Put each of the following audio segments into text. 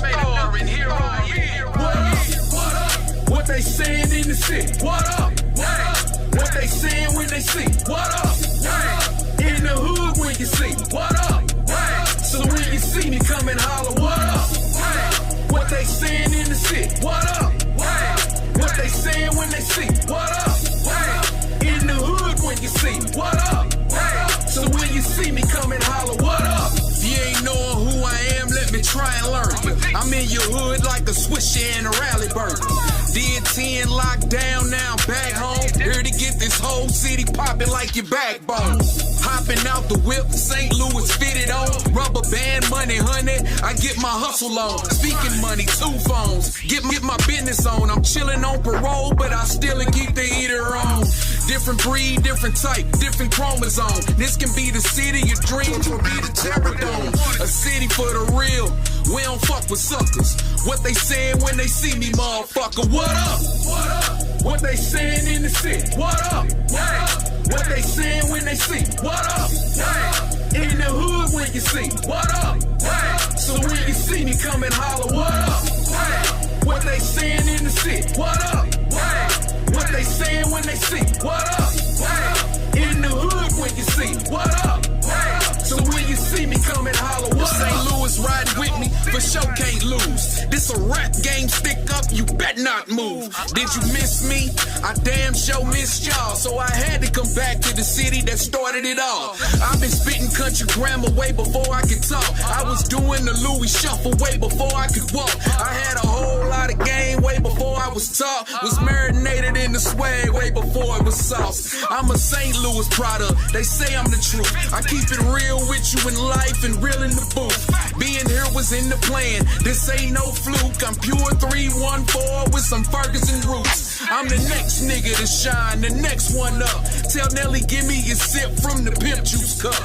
star, and here I am. What up? What up? What they saying in the city? What up? What up? What they saying when they see? What up? What up? In the hood when you see? What up? What up? So when you see me come and holler, what up? What up? What they saying in the city? What up? What up? What they saying when they see? What up? What up? In the hood when you see? What up? What up? So when you see me come and holler, what up? If you ain't knowing who I am, let me try and learn you. I'm in your hood like a Swisher and a Rally Burger. Did 10 lockdown, now I'm back home. Here to get this whole city popping like your backbone. Hopping out the whip, St. Louis fitted on. Rubber band money, honey, I get my hustle on. Speaking money, 2 phones, get my business on. I'm chilling on parole, but I still keep the heater on. Different breed, different type, different chromosome. This can be the city of dreams or be the terror dome. A city for the real, we don't fuck with suckers. What they saying when they see me, motherfucker, what up? What up? What they saying in the city? What up? What up? What they saying when they see? What up? What up? In the hood when you see? What up? What up? So when you see me come and holler, what up? What up? What they saying in the city? What up? What up? What they saying when they see? What up? What up? In the hood when you see? What up? What up? So when you see me come and holler, what up? St. Louis riding with me, for sure can't lose. This a rap game, stick up, you bet not move. Did you miss me? I damn sure missed y'all. So I had to come back to the city that started it all. I've been spitting country grammar way before I could talk. I was doing the Louis Shuffle way before I could walk. I had a whole lot of game way before I was taught. Was marinated in the swag way before it was sauce. I'm a St. Louis product, they say I'm the truth. I keep it real with you in life and real in the booth. Being here was in the plan, this ain't no fluke. I'm pure 314 with some Ferguson roots. I'm the next nigga to shine, the next one up. Tell Nelly, give me a sip from the pimp juice cup.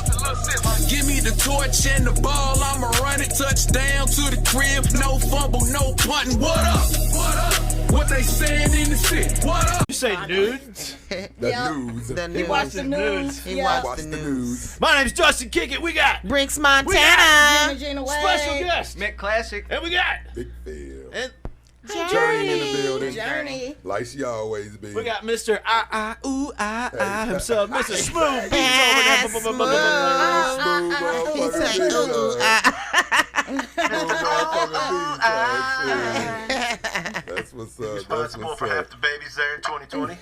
Give me the torch and the ball, I'ma run it. Touchdown to the crib, no fumble, no punting. What up? What up? What they saying in the city? What up? You say nudes? The news. He watched the news. He watched the news. My name's Justin Kickett. We got Brinks Montana. special guest. Mick Classic. And we got Big Phil. and Journey in the building. Journey. Like she always be. we got Mr. I himself, Mr. Smooth. That's what's up. Responsible for half the babies there in 2020.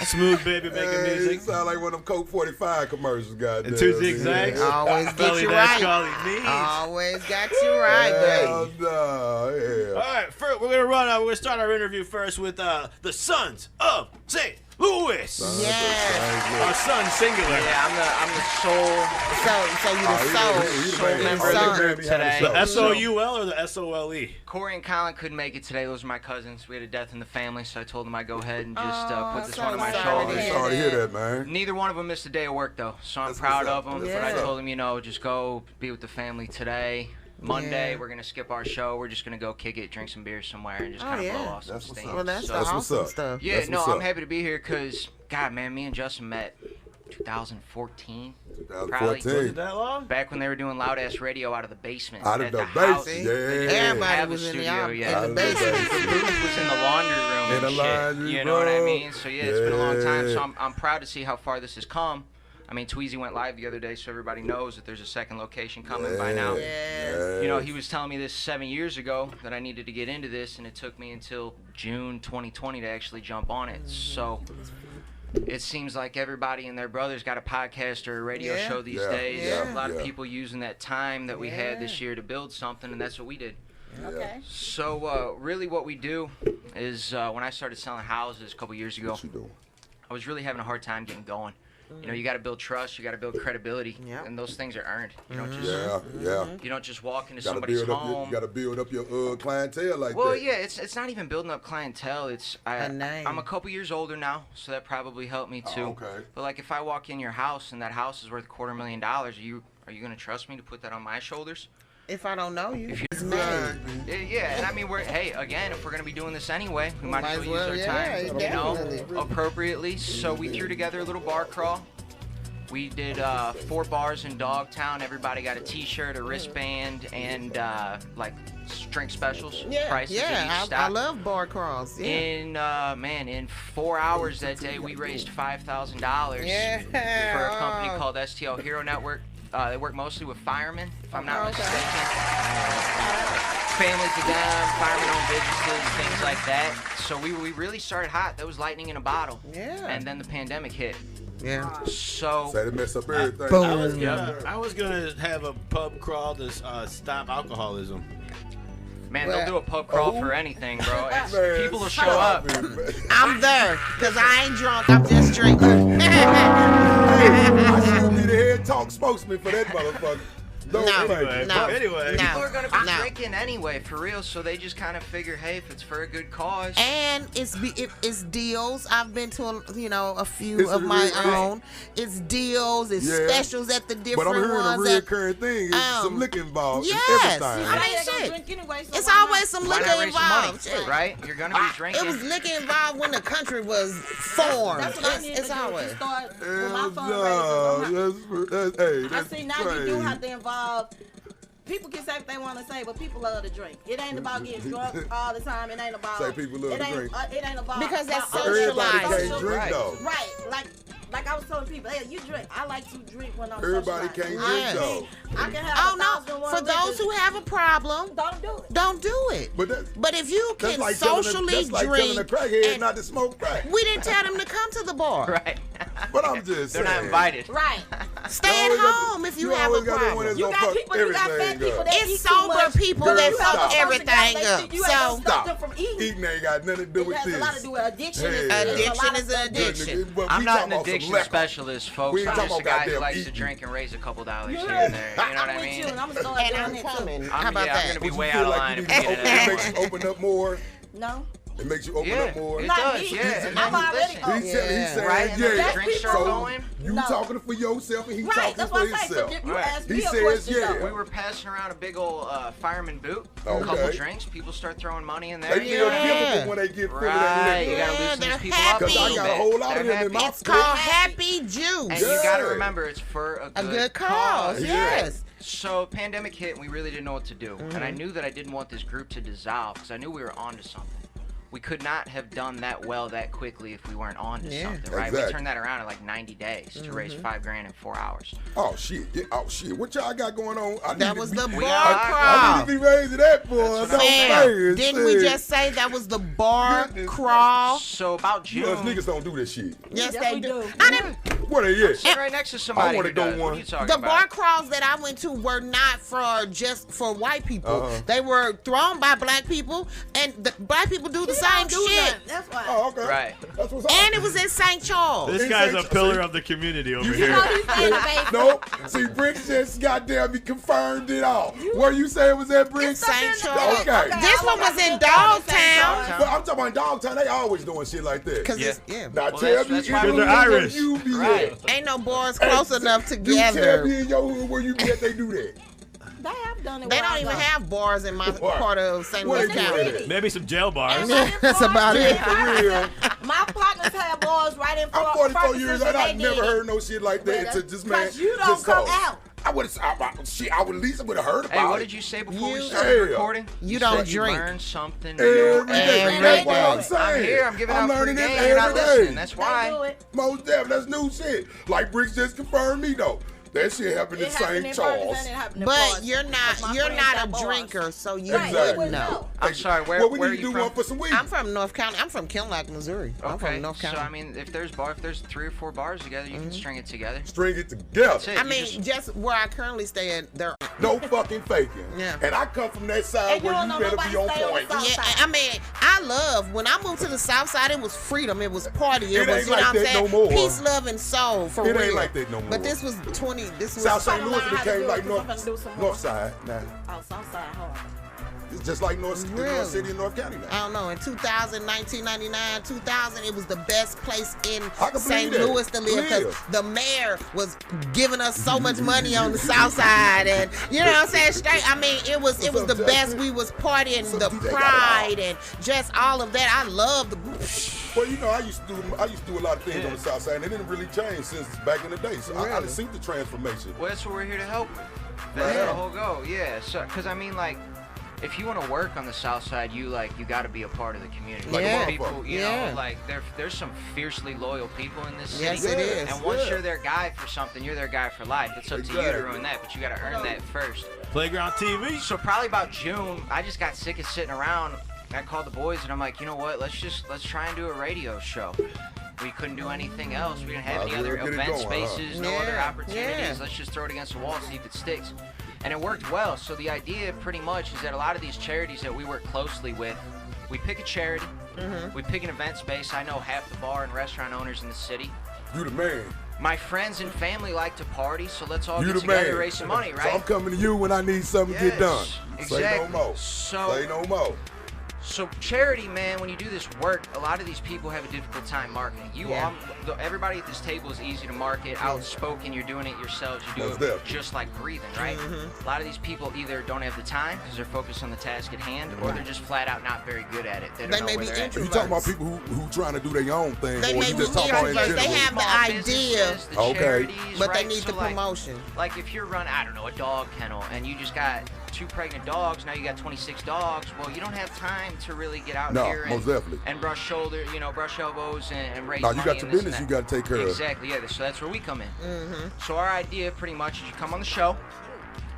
Smooth baby making music. Sound like one of them Coke 45 commercials, goddamn. And 2 zigzags. Always get Belly you dash, right. Collie needs. Always got you right, baby. No, All right, first, we're gonna start our interview first with the Sons of St. Louis. Yeah. Our son singular. Yeah, I'm the sole So you the soul member of the son. group today. The SOUL or the SOLE? Corey and Colin couldn't make it today. Those are my cousins. We had a death in the family, so I told them I'd go ahead and just put this one on my shoulders. Sorry to hear that, man. Neither one of them missed a day of work, though, so I'm That's proud what's up. of them. That's But I what's told them, just go be with the family today. Monday, we're going to skip our show. We're just going to go kick it, drink some beers somewhere, and just kind of blow off some That's what's steam. up. Well, that's So- the That's what's awesome up. stuff. Yeah, That's no, what's I'm up. happy to be here because, God, man, me and Justin met 2014. 2014. Was it that long? Back when they were doing loud ass radio out of the basement. Out of at the house. basement, They didn't yeah. Everybody have a was in the studio op- yet. Out in of the the basement. The booth was in the laundry room In and the shit. laundry You know what I room. mean? So yeah, it's been a long time. So Yeah. I'm proud to see how far this has come. I mean, Tweezy went live the other day, so everybody knows that there's a second location coming by now. Yes. You know, he was telling me this 7 years ago that I needed to get into this, and it took me until June 2020 to actually jump on it. So it seems like everybody and their brother's got a podcast or a radio show these days. Yeah. A lot Yeah. of people using that time that we had this year to build something, and that's what we did. Okay. So really what we do is when I started selling houses a couple years ago, What you doing? I was really having a hard time getting going. You know, you got to build trust, you got to build credibility, and those things are earned. You don't just you don't just walk into somebody's home. You got to build up your clientele like that. Well, yeah, it's not even building up clientele. It's A name. I'm a couple years older now, so that probably helped me too. okay. But like if I walk in your house and that house is worth $250,000, are you gonna trust me to put that on my shoulders? If I don't know you, If you- it's me. Yeah, and I mean, again, if we're gonna be doing this anyway, we might as well use our yeah, time, definitely. appropriately. So we threw together a little bar crawl. We did 4 bars in Dogtown. Everybody got a T-shirt, a wristband, and like drink specials. Prices at each stop. I love bar crawls. Yeah. In 4 hours that day, we raised $5,000 for a company called STL Hero Network. They work mostly with firemen, if I'm not mistaken. Families of them, firemen-owned businesses, things like that. So we really started hot. That was lightning in a bottle. Yeah. And then the pandemic hit. Yeah. So Say to mess up everything. I was gonna have a pub crawl to stop alcoholism. Man, they'll do a pub crawl for anything, bro. People will show up. I'm there, because I ain't drunk. I'm just drinking. I should be the head talk spokesman for that motherfucker. No. Anyway, people are gonna be drinking anyway, for real. So they just kind of figure, hey, if it's for a good cause. And it's deals. I've been to a few of my own. It's deals. It's specials at the different ones. But I'm hearing a reoccurring thing. It's some liquor involved. Yes. I mean, shit. It's always some liquor involved. Money, right? You're gonna be drinking. It was liquor involved when the country was formed. That's what I need to do. Always. Start with my fundraisers. I see now you do have to involve. People can say what they want to say, but people love to drink. It ain't about getting drunk all the time. It ain't about. Say people love to drink. It ain't about because that's everybody socialized. can't drink though. Right, like I was telling people, hey, you drink. I like to drink when I'm Everybody can't drink though. I can have 1,001 for those who have a problem, don't do it. Don't do it. But if you can like socially that's like drink, telling a crackhead not to smoke crack. We didn't tell them to come to the bar. Right. But I'm just They're saying. not invited. Right. Stay at home if you have a problem. You got people, you got fat people that it's sober people that fuck everything up. So stop. Them from eating ain't got nothing to do with this. It has a lot to do with addiction. Addiction is an addiction. I'm not an addiction specialist, folks. I'm just a guy who likes to drink and raise a couple dollars here and there. You know what I mean? I'm gonna start doing it too. How about that? I'm gonna be way out of line if we get It makes you open up more. No. It makes you open up more. It does, yeah. I'm already open. He's saying, right? yeah. Drink start going. You talking for yourself and he talking for himself. He says, yeah. We were passing around a big old fireman boot. A couple drinks. People start throwing money in there. They feel difficult when they get full of that liquor. You gotta loosen these people up a Because I little got a whole lot of them in my It's called happy juice. And you gotta remember, it's for a good cause. Yes. So pandemic hit and we really didn't know what to do. And I knew that I didn't want this group to dissolve because I knew we were onto something. We could not have done that well that quickly if we weren't on to something, right? Exactly. We turned that around in like 90 days to raise $5,000 in 4 hours. Oh shit! What y'all got going on? That was the bar I need to be raising that boy. Didn't we just say that was the bar crawl? So about June. Niggas don't do this shit. Yes, they do. Where they at? Sit right next to somebody. I want to go one. What are you talking the about? bar crawls that I went to were not just for white people. They were thrown by black people, and the black people do the same shit. That's why. Oh, okay. Right. That's what's up. And it was in St. Charles. This guy's a pillar of the community over here. Nope. See, Briggs just goddamn me confirmed it all. Where you say it was at Briggs? St. Charles. Okay. This one was in Dogtown. But I'm talking about Dogtown. They always doing shit like that. Now tell me, that's why they're Irish. You be Right. Ain't no bars close enough You tell together. me in your hood where you be at, they do that. They have done it. They don't even have bars in my part of St. Louis Where they County. at? Maybe some jail bars. That's about it. For real. My partners have bars right in front. I'm 44 years old. I've never heard no shit like that. It's just man. Because you don't come out. I would at least would have heard about it. Hey, what did you say before we started recording? You don't said drink. You learn something Every new. day. That's what I'm saying. I'm here. I'm giving out free learning game. this You're not every listening. day. That's They do why. it. Most definitely, that's new shit. Like Briggs just confirmed me though. That shit happened in It happened St. in Charles. Ferguson, it happened in But Boston. you're My not friends got a bars. drinker, so you Right, Exactly. you wouldn't know. I'm sorry. Where Well, we are need to you do one from? for some weed. I'm from North County. I'm from Kinlock, Missouri. I'm Okay. from North County. So I mean, if there's 3 or 4 bars together, you can string it together. String it together. That's it. I You mean, just where I currently stay at, there. No fucking faking. Yeah. And I come from that side And you where don't you know better nobody be on stay on point. the south Yeah, side. I mean, I love when I moved to the South Side. It was freedom. It was party. It It was, ain't you know like what I'm that saying? no more. Peace, love, and soul for It real. ain't like that no more. But this was 20. This was South St. Trying to Louis learn how to became do like it, 'cause I'm finna do some more. North Side now. Oh, Southside, hold on. It's just like North City and North County now. I don't know. In 2000, 1999, 2000, it was the best place in I can St. believe that. Louis to live because Live. the mayor was giving us so much money on the South Side, and you know what I'm saying? Straight. I mean, it was the up, best. Justin? We was partying, What's the up, DJ? Got it all. pride, and just all of that. I love the. Well, you know, I used to do a lot of things on the South Side, and it didn't really change since back in the day. So I done seen the transformation. Well, that's what we're here to help with. That's the whole goal, yeah. So, because I mean, like, if you want to work on the South Side, you got to be a part of the community. Like people, you know, like there's some fiercely loyal people in this city. Yes, it is. And once you're their guy for something, you're their guy for life. It's up to you to ruin that, but you got to earn that first. Playground TV. So probably about June, I just got sick of sitting around. I called the boys and I'm like, you know what? Let's try and do a radio show. We couldn't do anything else. We didn't have any other event spaces, no other opportunities. Let's just throw it against the wall, see if it sticks. And it worked well. So the idea pretty much is that a lot of these charities that we work closely with, we pick a charity, we pick an event space. I know half the bar and restaurant owners in the city. You the man. My friends and family like to party, so let's all get together and raise some money, right? So I'm coming to you when I need something to get done. Exactly. Say no more. Say no more. So charity, man, when you do this work, a lot of these people have a difficult time marketing. Everybody at this table is easy to market, outspoken, you're doing it yourselves, you do it just like breathing, right? A lot of these people either don't have the time because they're focused on the task at hand, or they're just flat out not very good at it. They don't know where they're at. You talking about people who trying to do their own thing, they or you just talking about in general? They have the idea, but they need the like, promotion. Like if you're running, I don't know, a dog kennel, and you just got 2 pregnant dogs, now you got 26 dogs. Well, you don't have time to really get out here and brush shoulders, brush elbows and raise money. You got your business you got to take care of. Exactly, yeah. So that's where we come in. So our idea pretty much is you come on the show,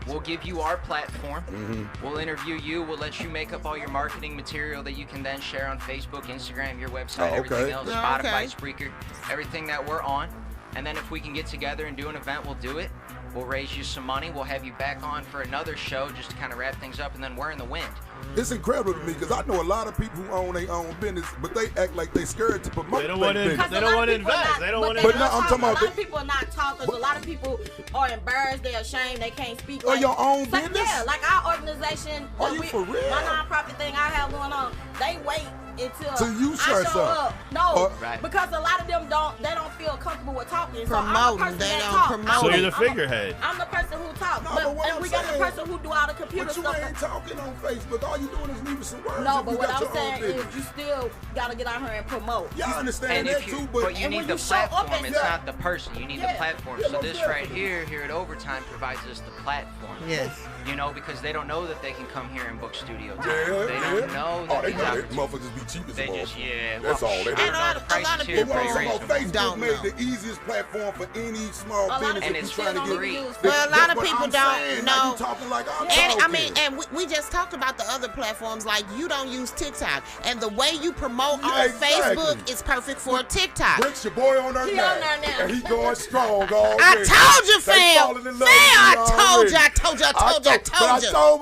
we'll give you our platform, we'll interview you, we'll let you make up all your marketing material that you can then share on Facebook, Instagram, your website, everything else, Spotify, Spreaker, everything that we're on. And then if we can get together and do an event, we'll do it. We'll raise you some money. We'll have you back on for another show just to kind of wrap things up, and then we're in the wind. It's incredible to me because I know a lot of people who own their own business, but they act like they're scared to promote their business. They don't want to invest. They don't want to. But no, I'm talking about. A lot of people are not talkers. A lot of people are embarrassed. They're ashamed. They can't speak. Or your own business? Yeah, like our organization. Are you for real? My nonprofit thing I have going on. They wait until you I show up. No, because a lot of them don't feel comfortable with talking. Promoting, they don't promote. So you're the figurehead. I'm the person who talks. No, and we got the person who do all the computer stuff. But you ain't talking on Facebook. All you doing is leaving some words. No, but what I'm saying is you still gotta get out here and promote. Yeah, I understand that too, but you need the platform. It's not the person. You need the platform. So this right here at Overtime provides us the platform. Yes. Because they don't know that they can come here and book studio time. They don't know that these motherfuckers be cheap as they well. just That's all. They And a lot of people Facebook made the easiest platform for any small business. And it's trying to get. Well, a lot of people don't know. You talking like I'm and talking. and we just talked about the other platforms. Like you don't use TikTok, and the way you promote on Facebook is perfect for TikTok. Bricks your boy on there now, and he going strong already. I told you, fam. I told you.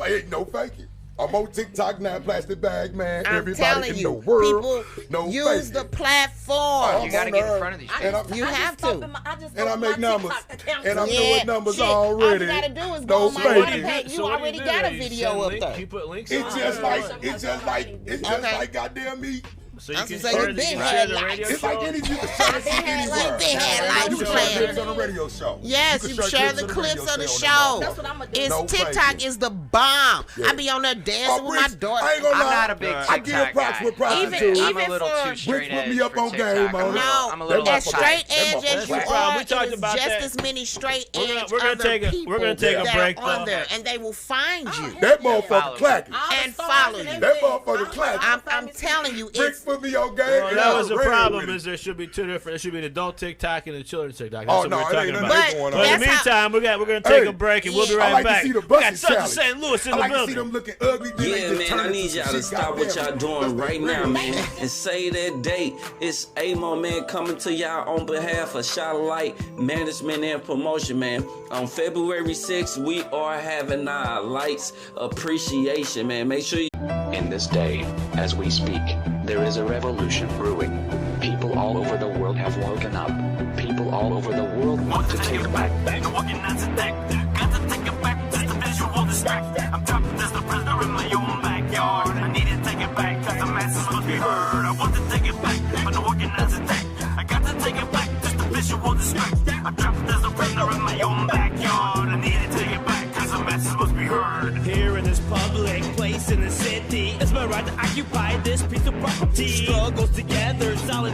Ain't no faking. I'm on TikTok now, plastic bag, man. I'm Everybody in the world. People use the platform. You gotta get in front of these people. You have to. And I make numbers. And I'm doing numbers already. All you gotta do is go on my water page. You already got a video up there. You put links. It's just like goddamn me. So you can share the radio It's show. like any you can share this anywhere. They had lights You can share this on the radio show. Yes, you share the clips of the show. That's what I'm gonna do. It's TikTok is the bomb. I be on there dancing with my daughter. I ain't gonna lie. I'm not a big TikTok I give props with props Even too. I'm a little too straight Bricks put edge me up for on TikTok. game, man. I'm a No, little as straight edge as you are, We talked it is about just that. as many straight edge We're gonna other take a people break, that are on though. there, and they will find you That motherfucker clacking. and follow you. That motherfucker clacking. I'm telling you, Bricks it's put me on game. Well, that was the problem. Is there should be two different. There should be an adult TikTok and a children's TikTok. That's what we're talking about. But But in the meantime, we're gonna take a break and we'll be right back. We got Sons of St. Louis in the I like to see building. them looking ugly. Yeah, man, I need y'all to stop what y'all doing right now, man, and say that date. It's Amo, man, coming to y'all on behalf of Shotlight Management and Promotion, man. On February 6th, we are having our Lights Appreciation, man. Make sure you... In this day, as we speak, there is a revolution brewing. People all over the world have woken up. People all over the world want to take back. Got to take it back, just a visual distract. I'm trapped as the prisoner in my own backyard. I need to take it back, cause the masses must be heard. I want to take it back, but no organized attack. I got to take it back, just a visual distract. I'm trapped as a prisoner in my own backyard. I need to take it back, cause the masses must be heard. Here in this public place in the city, it's my right to occupy this piece of property. Struggles together, solid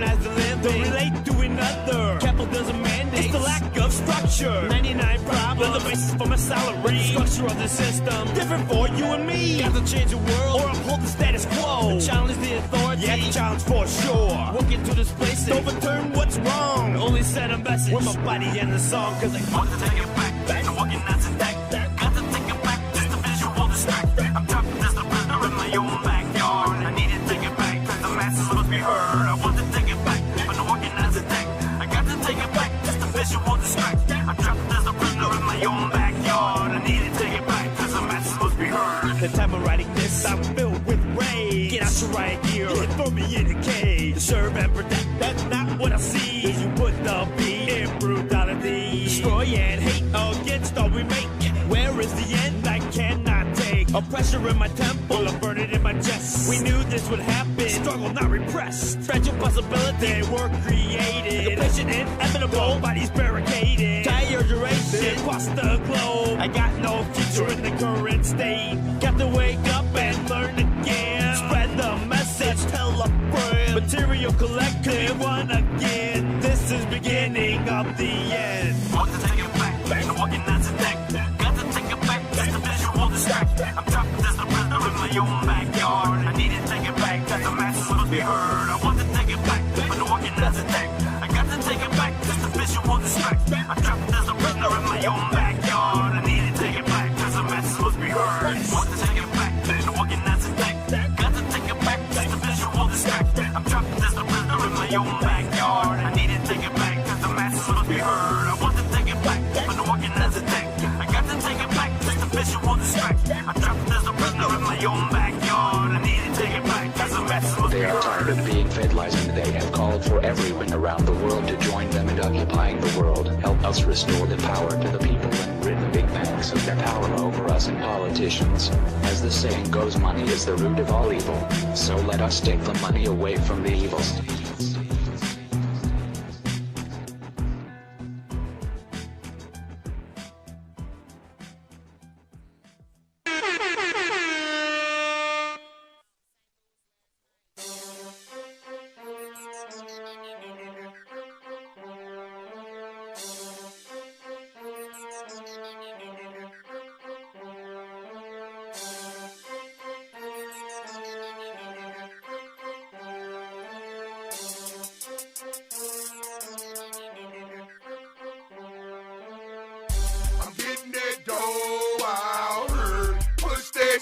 organize the living, don't relate to another. Capitalism mandates, it's the lack of structure. 99 problems, the basis for my salary. The structure of the system, different for you and me. Got to change the world, or uphold the status quo. Challenge the authority, yeah, challenge for sure. Walk into this place and overturn what's wrong. Only send a message with my body and the song, cause I want to take it back. No organizing that. Got to take it back, just a visual distract. I'm trapped as the prisoner in my own backyard. I need to take it back, cause the masses must be heard. I want to take it back, but no organizing that. I got to take it back, just a visual distract. I'm trapped as the prisoner in my own backyard. I need to take it back, cause the masses must be heard. The time of writing this, I'm filled with rage. Get out your right gear and throw me in a cage. Serve and protect, that's not what I see. You put the B in brutality. Destroy and hate against all we make. Where is the end? I cannot take. A pressure in my temple, a burden in my chest. We knew this would happen. Struggle not repressed. Fragile possibility were created. The patient inevitable, bodies barricaded. Dire duration across the globe. I got no future in the current state. Got to wake up and learn again. Spread the message, tell a friend. Material collective, one again. This is beginning of the end. Want to take it back, no organizing that. Got to take it back, just a visual distract. I'm trapped as a prisoner in my own backyard. I need to take it back, cause the masses must be heard. I want to take it back, but no organizing that. I got to take it back, just a visual distract. I'm trapped as a prisoner in my own backyard. I need to take it back, cause the masses must be heard. Want to take it back, no organizing that. Got to take it back, just a visual distract. I'm trapped as a prisoner in my own backyard. I need to take it back, cause the masses must be heard. I want to take it back, but no organizing that. I got to take it back, just a visual distract. I'm trapped as a prisoner in my own backyard. I need to take it back, cause the masses must be heard. They are tired of being fed lies and they have called for everyone around the world to join them in occupying the world. Help us restore the power to the people and rid the big banks of their power over us and politicians. As the saying goes, money is the root of all evil. So let us take the money away from the evils.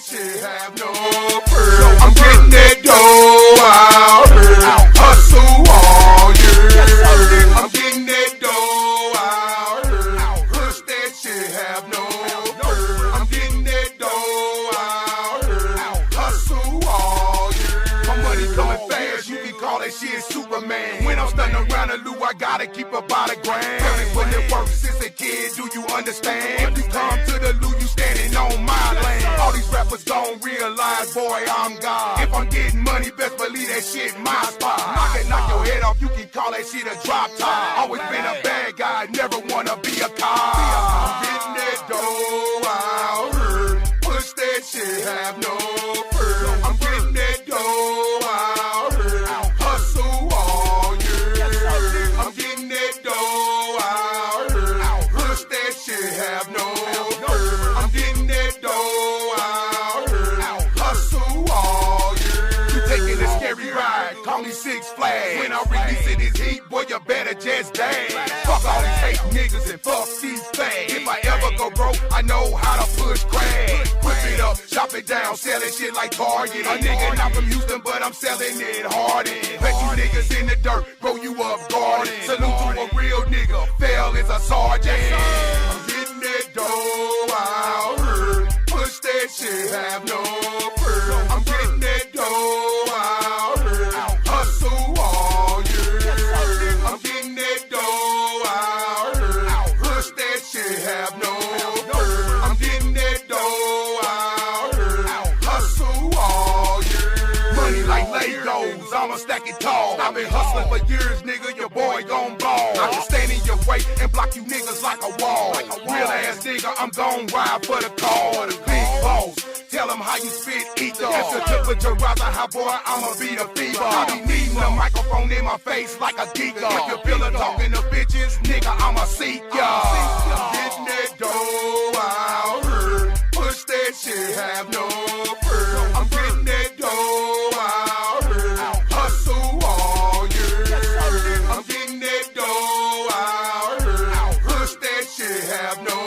shit have no purpose. So I'm getting that dough out here. Hustle all year. I'm getting that dough out here. Push that shit have no purpose. I'm getting that dough out here. Hustle all year. My money coming fast, you can call that shit Superman. When I'm stunning around the loo, I gotta keep about a grand. Tell me when it works since a kid, do you understand? If you come to the loo, you standing on my land. All these rappers don't realize, boy, I'm God. If I'm getting money, best believe that shit my spot. I can knock your head off, you can call that shit a drop top. Always been a bad guy, never wanna be a cop. I'm getting that dough out here. Push that shit, have no fear. I'm getting that dough out here. Hustle all year. I'm getting that dough out here. Push that shit, have no fear. I'm getting that dough out here. Hustle all year. You taking a scary ride, call me Six Flags. When I release it, it's heat, boy, you better just dance. Fuck all these hate niggas and fuck these fags. If I ever go broke, I know how to push crack. Whip it up, chop it down, selling shit like Target. A nigga not from Houston, but I'm selling it hard. Bet you niggas in the dirt, grow you up guarded. Salute to a real nigga, fell as a sergeant. I'm getting that dough out here. Push that shit, have no fear. I'm getting that dough out here. Hustle all year. I'm getting that dough out here. Push that shit, have no fear. I'm getting that dough out here. Hustle all year. Money like Legos, I'ma stack it tall. I've been hustling for years, nigga, your boy gon' ball. I can stand in your way and block you niggas like a wall. Real ass nigga, I'm gon' ride for the call. Big boss, tell them how you spit, eat the. It's a temperature riser, how boy, I'ma be the fever. I be needing a microphone in my my face like a geeker. If you feel it talking to bitches, nigga, I'ma seek ya. Getting that dough out here. Push that shit, have no fear. I'm getting that dough out here. Hustle all year. I'm getting that dough out here. Push that shit, have no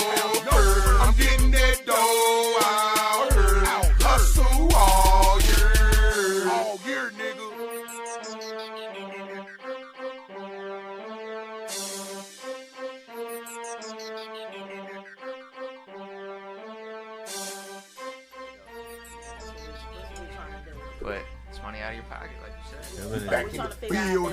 fear. I'm getting that dough out here. Hustle all year. All year, nigga. But it's money out of your pocket, like you said. Back in the field.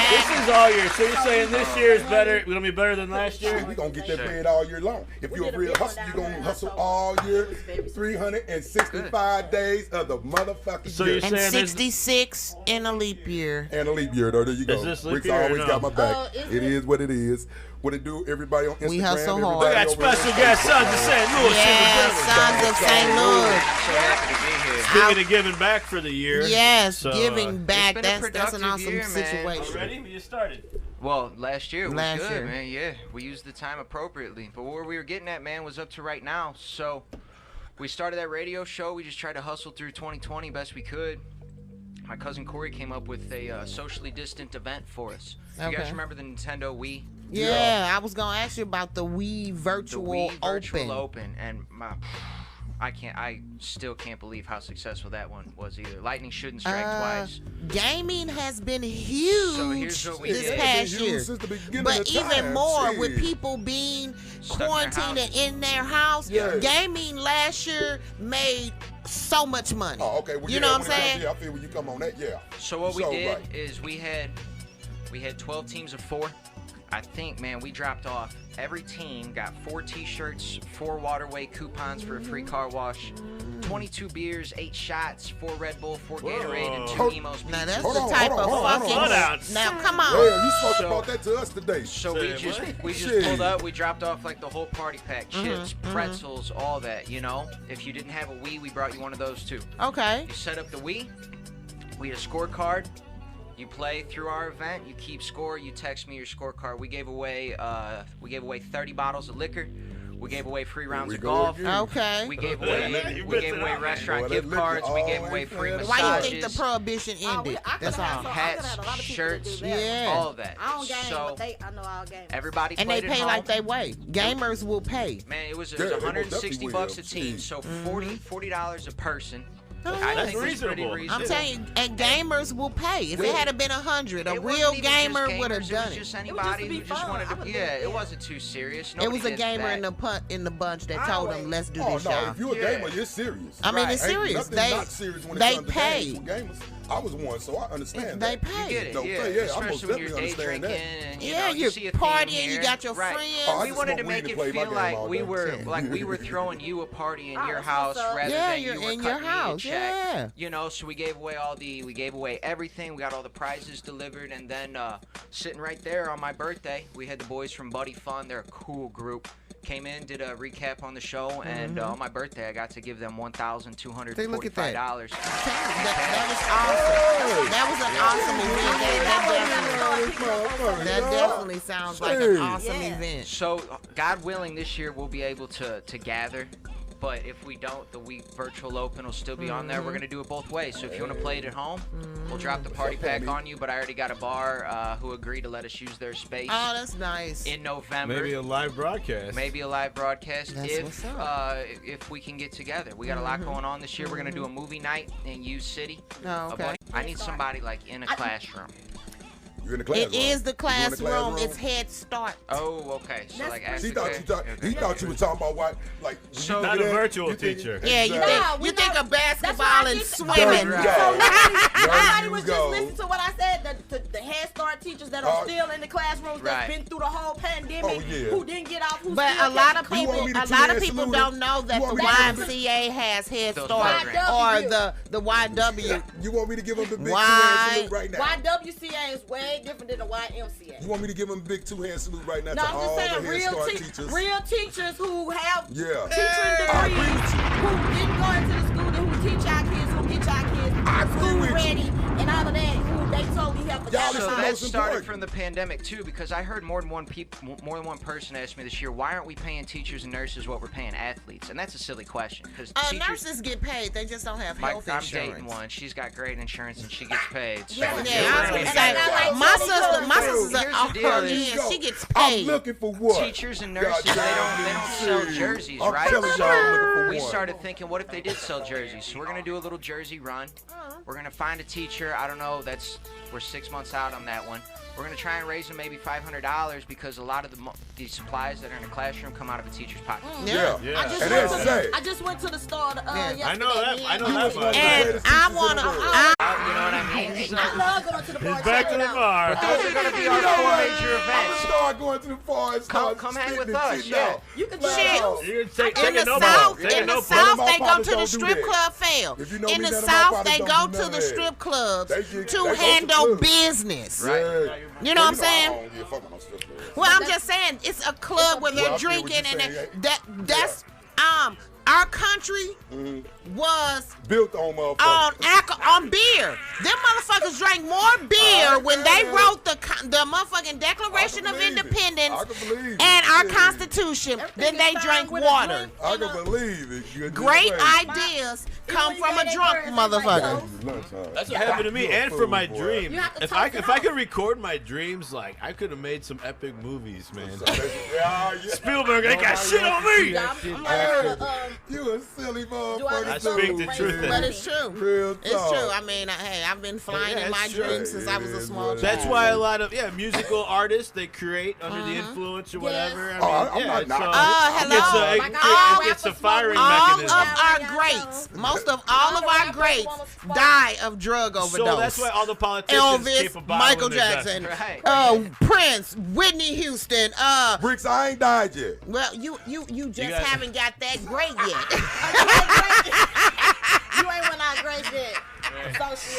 This is all year. So you're saying this year is better? We're gonna be better than last year? We're gonna get that bread all year long. If you're a real hustler, you're gonna hustle all year, 365 days of the motherfucking So year. you're And saying 66 in a leap year. And a leap year, though. There you go. Is this leap Rick's year or always no? got my back. Is It is what it is. What it do, everybody on Instagram. We hustle hard. Look at that everybody over special there. guest, Sons of St. Louis. Yes, Sons of St. Louis. So happy to be here. Speaking of giving back for the year. Yes, So, giving back. been a That's an productive awesome year, man. situation. Ready? We just started. Well, last year was Last good, year. man. Yeah, we used the time appropriately. But where we were getting at, man, was up to right now. So we started that radio show. We just tried to hustle through 2020 best we could. My cousin Corey came up with a socially distant event for us. You guys Okay. remember the Nintendo Wii? Yeah, I was gonna ask you about the Wii Virtual The Wii Virtual Open. Open, and I still can't believe how successful that one was either. Lightning shouldn't strike twice. Gaming has been huge So here's what we this did. past It's been year. huge since the beginning But of even time. more Shit. with people being Stuck in their quarantined house. and in their house, Yeah. gaming last year made so much money. Oh, okay. Well, you yeah, know what I'm when it comes saying? here, I feel when you come on that, yeah. So what we So, did right. is we had 12 teams of 4. I think, man, we dropped off. Every team got 4 T-shirts, 4 Waterway coupons for a free car wash, 22 beers, 8 shots, 4 Red Bull, 4 Gatorade, and 2 Hold- Emos Now pizza. that's Hold the on, type hold on, of hold on, fucking. hold on. Now come on. Yeah, you spoke So- about that to us today. So Say we what? just Shit. pulled up. We dropped off like the whole party pack, chips, Mm-hmm. pretzels, all that. You know, if you didn't have a Wii, we brought you one of those too. Okay. You set up the Wii. We had a scorecard. You play through our event. You keep score. You text me your scorecard. We gave away 30 bottles of liquor. We gave away free rounds we of go golf. again. Okay. We gave You away missing out, restaurant man. Boy, gift that cards. We liquor gave away always free had a- massages. Why you think the prohibition Oh, ended? I That's could have all. some- I could Hats, have a lot of people shirts, that do that. Yeah. all of that. I don't game, So but I know all games. everybody And they played at pay home. like they weigh. Gamers will pay. Man, it was Yeah, they most 160 definitely bucks will. a team, Jeez. so $40 a person. Oh, I yeah. think it's pretty reasonable. reasonable. I'm telling you, and gamers will pay. If it had been 100, a It real wasn't even just gamer would have gamers, done It was it. just to anybody be who just fun. wanted I to. would've Yeah, been- it wasn't too serious. It Nobody was a did gamer that. in the bunch that told them, "Let's do Oh, this, no, y'all." if you're a Yeah. gamer, you're serious. I mean, Right. it's Ain't serious. nothing They not serious when it they comes to pay. games. For gamers. I was one, so I understand They that. pay. You get it, No, yeah. yeah, I most Especially when you're definitely day understand drinking that. and Yeah, you you're see a theme partying. You here. got your Right. friends. Oh, I We just wanted smoke to weed make and it play my feel game like all we day. were throwing you a party in Oh, your that's house what's up. rather Yeah, than you're you were in cutting your me house, a check. yeah. You know, so we gave away everything. We got all the prizes delivered, and then sitting right there on my birthday, we had the boys from Buddy Fun. They're a cool group. Came in, did a recap on the show, and on my birthday, I got to give them $1,245. That was awesome. That was an awesome event. That definitely sounds like an awesome Yeah. event. So, God willing, this year we'll be able to gather. But if we don't, the Wii Virtual Open will still be on there. We're going to do it both ways. So if you want to play it at home, we'll drop the party pack on you. But I already got a bar who agreed to let us use their space Oh, that's nice. in November. Maybe a live broadcast. Maybe a live broadcast That's what's if we can get together. We got a lot going on this year. We're going to do a movie night in U City. Oh, okay. I need somebody like in a classroom. You're in the classroom. It is the You doing classroom. It's Head Start. Oh, okay. So like He after thought you were talking about what, like So- Not a virtual teacher. Yeah, you Exactly. think of basketball That's and why swimming. There you Right. go. Somebody you was go. just listening to what I said. The Head Start teachers that are still in the classrooms that's Right. been through the whole pandemic, Oh, yeah. who didn't get off, who But still a lot of catching You want people, me to a two lot of hands people salute don't him? know that You the want me to- YMCA has Head Those Start programs. or the YW. You want me to give him the big Why? two-hand salute right now? YWCA is way different than the YMCA. You want me to give him a big two-hand salute right now No, to I'm all just saying the Head Start teachers? real teachers who have Yeah. teaching I agree degrees, with you. who didn't go into the school, who teach our kids, who get our kids I agree kept Y'all So the that most started important. from the pandemic too, because I heard more than one person ask me this year, why aren't we paying teachers and nurses what we're paying athletes? And that's a silly question, because Nurses get paid. They just don't have health I'm insurance. dating one. She's got great insurance and she gets paid. So Yeah, I was gonna say, my sister, she gets paid. I'm looking for what? Teachers and nurses, they don't sell jerseys, I'm right? telling y'all, I'm looking for We one. started thinking, what if they did sell jerseys? So we're gonna do a little jersey run. We're gonna find a teacher. I don't know. We're 6 months out on that one. We're gonna try and raise them maybe $500 because a lot of the supplies that are in the classroom come out of a teacher's pocket. Yeah. I just went to the store yesterday. I know that. I know that much. And I wanna. You know what I mean? So, I love going to the bar. Back to the bar. but those are gonna be our 4 major events. Start going to the bars. Come hang with us, yeah. You can Shit. You're take In a the notebook. South, Take a in the notebook. South, My they go fathers to the don't do strip that. club fail. If you know In me, the none of my South, fathers they don't go do to none the of that. strip clubs They go to to handle clubs. business. Right. You know what I'm saying? I don't give a fuck about strip clubs. Well, I'm just saying, it's a club where Yeah, they're I feel what drinking, you're and saying. that's our country was Built on motherfuckers. on beer. Them motherfuckers drank more beer when they wrote the motherfucking Declaration of Independence I can believe it. and our Yeah. Constitution than they drank water. I can believe it. You're Great right. ideas come from a drunk motherfucker. That's what happened to me, and for my Fool, boy. dreams. You have to If talk it I out. could record my dreams, like I could have made some epic movies, man. Yeah. Spielberg, they got shit on me. You a silly motherfucker. I speak the truth. But it's true. Real It's talk. true. I mean, hey, I've been flying Yeah, in my it's true. dreams since I was a small child. That's why a lot of musical artists, they create under the influence or whatever. I'm not knocking hello. It gets a firing All mechanism. of our greats, most of all of our greats die of drug overdose. So that's why all the politicians keep a Elvis, bottle Michael in their Jackson, vest. Prince, Whitney Houston. Bricks, I ain't died yet. Well, you just got- haven't got that great yet. You ain't when I grade yet.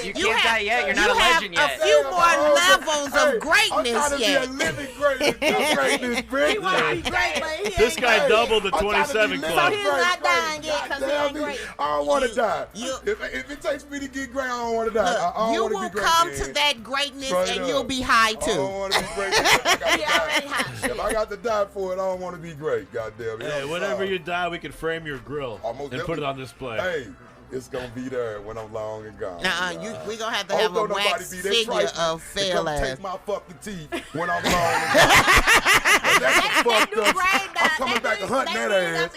You can't die yet. You're not a legend have yet. a few more levels of I'm greatness trying to yet. be a living greatness, Brick. He want to be great, but he This ain't guy great. doubled the I'm trying to be 27 living club. He's not dying yet 'cause he Goddamn ain't me. great. I don't want to die. you- If it takes me to get great, I don't want to die. Look, I don't you wanna will be great, come man. to that greatness Straight and up. you'll be high I don't too. want to be great. If He already high. If I got to die for it, I don't want to be great. Goddamn it. Hey, I'm whenever sorry. you die, we can frame your grill Almost and put it definitely. on display. Hey, it's gonna be there when I'm long and gone. We gonna have to I have a hope don't nobody wax be that figure trifling of to fail come ass. take my fucking teeth when I'm long and gone. That's fucked up. I'm coming back and hunting that ass.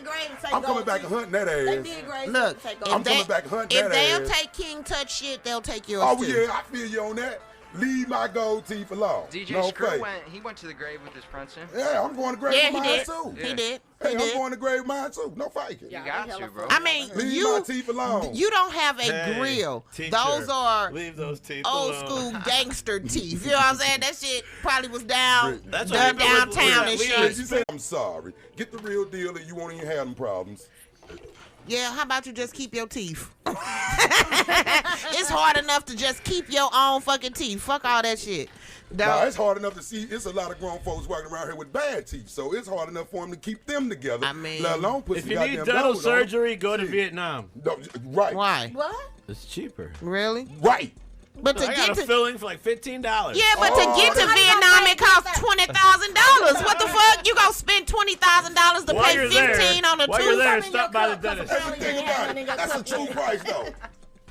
I'm coming back and hunting that ass. Look, I'm coming back and hunting if that they'll ass. take King Tut shit, they'll take yours Oh too. yeah, I feel you on that. Leave my gold teeth alone. DJ no Screw fake. went to the grave with his fronts in. Yeah, I'm going to grave Yeah, with he mine did. too. He did. Hey, He I'm did. going to grave mine too. No faking. You got to, bro. I mean, Leave my teeth alone. you don't have a Hey, grill. teacher, Those are leave those teeth old alone. school gangster teeth. You know what I'm saying? That shit probably was down That's what done happened with downtown and Leon. shit. You say I'm sorry. Get the real deal, and you won't even have them problems. Yeah, how about you just keep your teeth? It's hard enough to just keep your own fucking teeth. Fuck all that shit. Nah, it's hard enough to see. It's a lot of grown folks walking around here with bad teeth, so it's hard enough for them to keep them together. I mean, let alone put If some you need goddamn dental gold on 'em. surgery, go to Vietnam. No, right. Why? What? It's cheaper. Really? Right. But to I get got a to filling for like $15. yeah, but to get to Vietnam, it costs $20,000. What the fuck? You gonna spend $20,000 to While pay you're there, 15 on a while you're tooth? there, stop by the dentist. Think about it. That's a true price, though.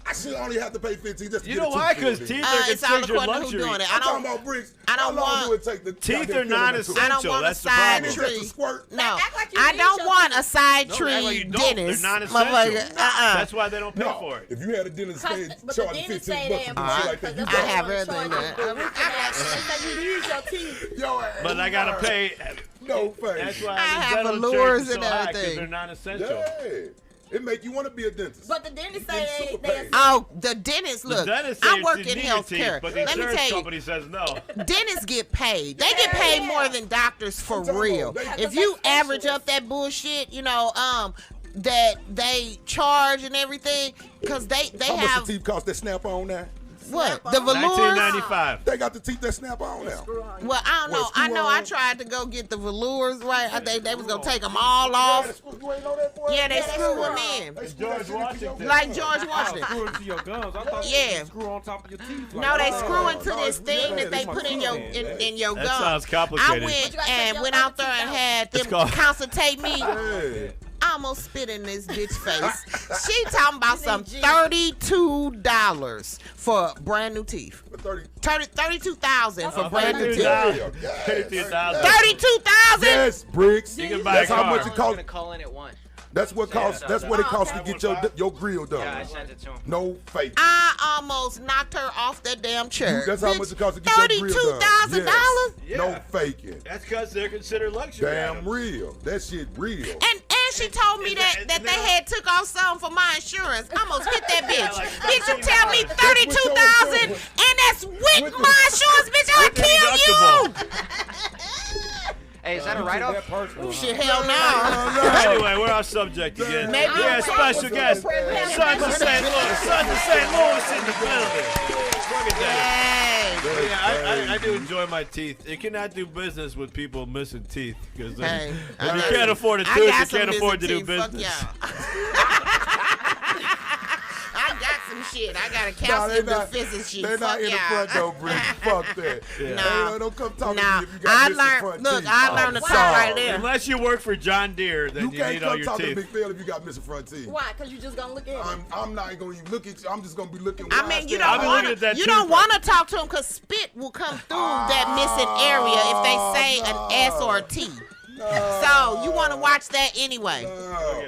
I should only have to pay 15 just to You get know a tooth why? filled Because in. teeth are It's all considered according to who luxury. doing it. I'm talking about bricks. I don't How long want- do it take the Teeth goddamn are filling in the non-essential. tooth? I don't want a That's the side problem. Just a tree. squirt. No, Act like you I need don't your want teeth. a side No, tree act like you don't. dentist. They're non-essential. Motherfucker, That's why they don't pay No, for it. if you had a dentist pay But charge the you dentist 15 say bucks they for some shit like that, you I got have everything. You use your teeth. Yo, ass. But I gotta pay. No face. That's why I the have dental allures insurance is and so high, 'cause everything. they're non-essential. Yeah. It make you want to be a dentist. But the dentist It's say super they paid. Oh, the dentist, look, The dentist I says work you in need your healthcare. teeth, but the Let me insurance tell you, company says no. dentists get paid. They get paid more than doctors for I'm talking real. about If you average up that bullshit, you know, that they charge and everything, because they How much have the teeth cost that snap on now? What? The velours? 1995. They got the teeth that snap on now. Well, I don't know. I know I tried to go get the velours, right? I think they was going to take them all off. Yeah, they screw them in. George Washington. Like George Washington. Screw into your gums. I thought Yeah. you screw on top of your teeth. No, they screw into this thing that they put in your gum. That sounds complicated. I went out there and had them consultate me. Hey. I almost spit in this bitch face. She talking about some $32 for brand new teeth. $32,000 for brand new teeth. $32,000. $32,000. Yes, bricks. You can buy That's a how car. much it I'm costs. gonna call in at 1. That's what costs. That's what it costs to get your grill done. Yeah, I sent it to him. No fake. I almost knocked her off that damn chair. That's how much it costs to get your grill done. $32,000. Yes. No faking. That's because they're considered luxury. Damn real. That shit real. And she told me that they had took off some for my insurance. I almost hit that bitch. Bitch, you tell me $32,000 and that's with my insurance, bitch. I'll kill you. Hey, is that a write-off? Shit, hell no. Anyway, we're off subject again. Maybe Yeah, special guest. Sons of St. Louis. Sons of St. Louis in the building. Look at that. Yeah, I do enjoy my teeth. You cannot do business with people missing teeth because if you can't afford a tooth, you can't afford to do business. I got some shit. I got a calcium deficiency. They're not in the front door, Brent. Fuck that. No. Don't come talk to me if you I got missing learned. front Look, teeth. I learned the talk right there. Unless you work for John Deere, then you need all can't your come talk to teeth. Big Phil if you got missing front teeth. Why? Because you just gonna look at it. I'm not going to even look at you. I'm just going to be looking. I mean, you I'll don't be want looking at that you tooth. don't want to talk to them because spit will come through that missing area if they say an S or a T. So you want to watch that anyway.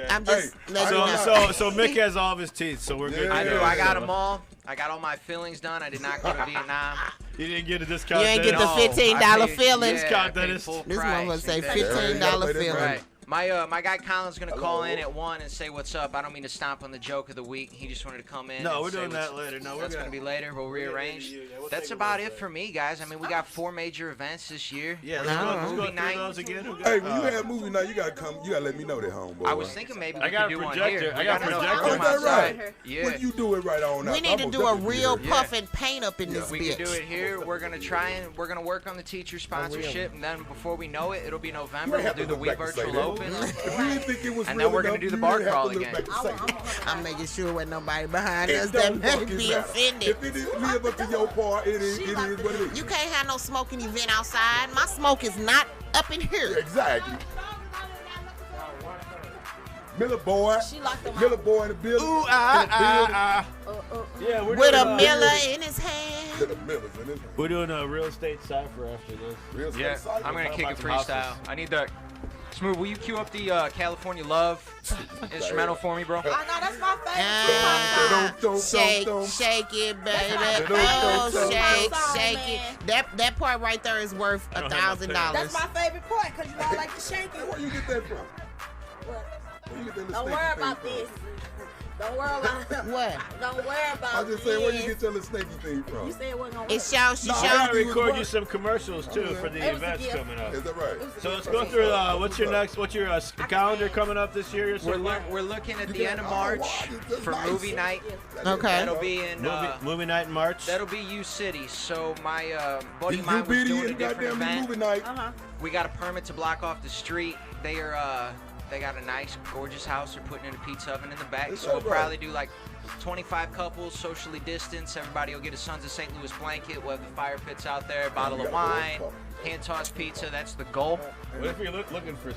I'm just letting you know. So Mick has all of his teeth, so we're good. I do. I got them all. I got all my fillings done. I did not go to Vietnam. You didn't get a discount. You ain't get the $15 fillings. Discount dentist. This one was say $15 fillings. Right. My guy Colin's gonna call in at 1 and say what's up. I don't mean to stomp on the joke of the week. He just wanted to come in. No, and we're say doing that later. No, that's gonna be later. We'll rearrange. That's about it for me, guys. I mean, we got 4 major events this year. Yeah, let's go movie movie night. those again. Hey, when you have movie night, you gotta come. You gotta let me know that, homeboy. I was thinking maybe we I got could a do one projector. here. I got a projector. Oh, is that right? Yeah. When you do it right on. We need to do a real puff and paint up in this We bitch. can do it here. We're gonna work on the teacher sponsorship, and then before we know it, it'll be November. We'll do the We Virtual Open. And then we're gonna do the bar crawl again. I'm making sure with nobody behind us that may be offended. If it is live up to your part, it is what it is. You can't have no smoking event outside. My smoke is not up in here. Exactly. Miller boy. Miller boy in the building. Ooh, Yeah, we're with doing a Miller in his hand. We're doing a real estate cipher after this. Yeah, I'm gonna kick a freestyle. I need the Smooth. Will you cue up the California Love instrumental for me, bro? Oh, no, that's my favorite. Shake it, baby. Oh, shake it. That part right there is worth $1,000. That's my favorite part because you know I like to shake it. Where you get that from? Don't worry about this. Don't worry about what? Don't worry about I just saying, where you get your little snaky thing from? You said it wasn't gonna work. It's y'all. She I gotta record you some commercials too for the events coming up. Is that right? So let's go through. What's your calendar coming up this year? We're looking at the end of March for movie night. Okay. That'll be in movie night in March. That'll be U City. So my buddy of mine was doing a different event. Movie night. We got a permit to block off the street. They got a nice, gorgeous house. They're putting in a pizza oven in the back. So we'll probably do like 25 couples, socially distanced. Everybody will get a Sons of St. Louis blanket. We'll have the fire pits out there, a bottle of wine, hand-tossed pizza. That's the goal. What if you're looking for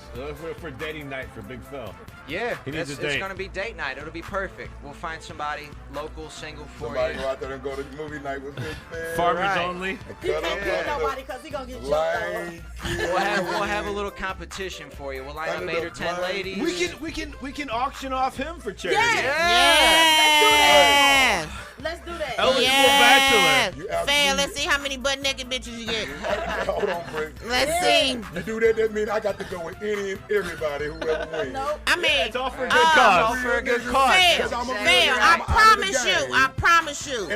dating night for Big Phil? Yeah, it's going to be date night. It'll be perfect. We'll find somebody local, single for Somebody you. go out there and go to movie night with Big Phil. Farmers only. He can't kill nobody because he going to get jumped. We'll have a little competition for you. We'll line up 8 or 10 ladies. We can auction off him for charity. Yeah. Let's do that. Eligible bachelor. Fail. Let's see how many butt naked bitches you get. Hold on, Brent. Let's see. You do that means I got to go with any and everybody, whoever wins. Nope. I mean, it's all for a good cause. All for a good cause. Fail. I promise you.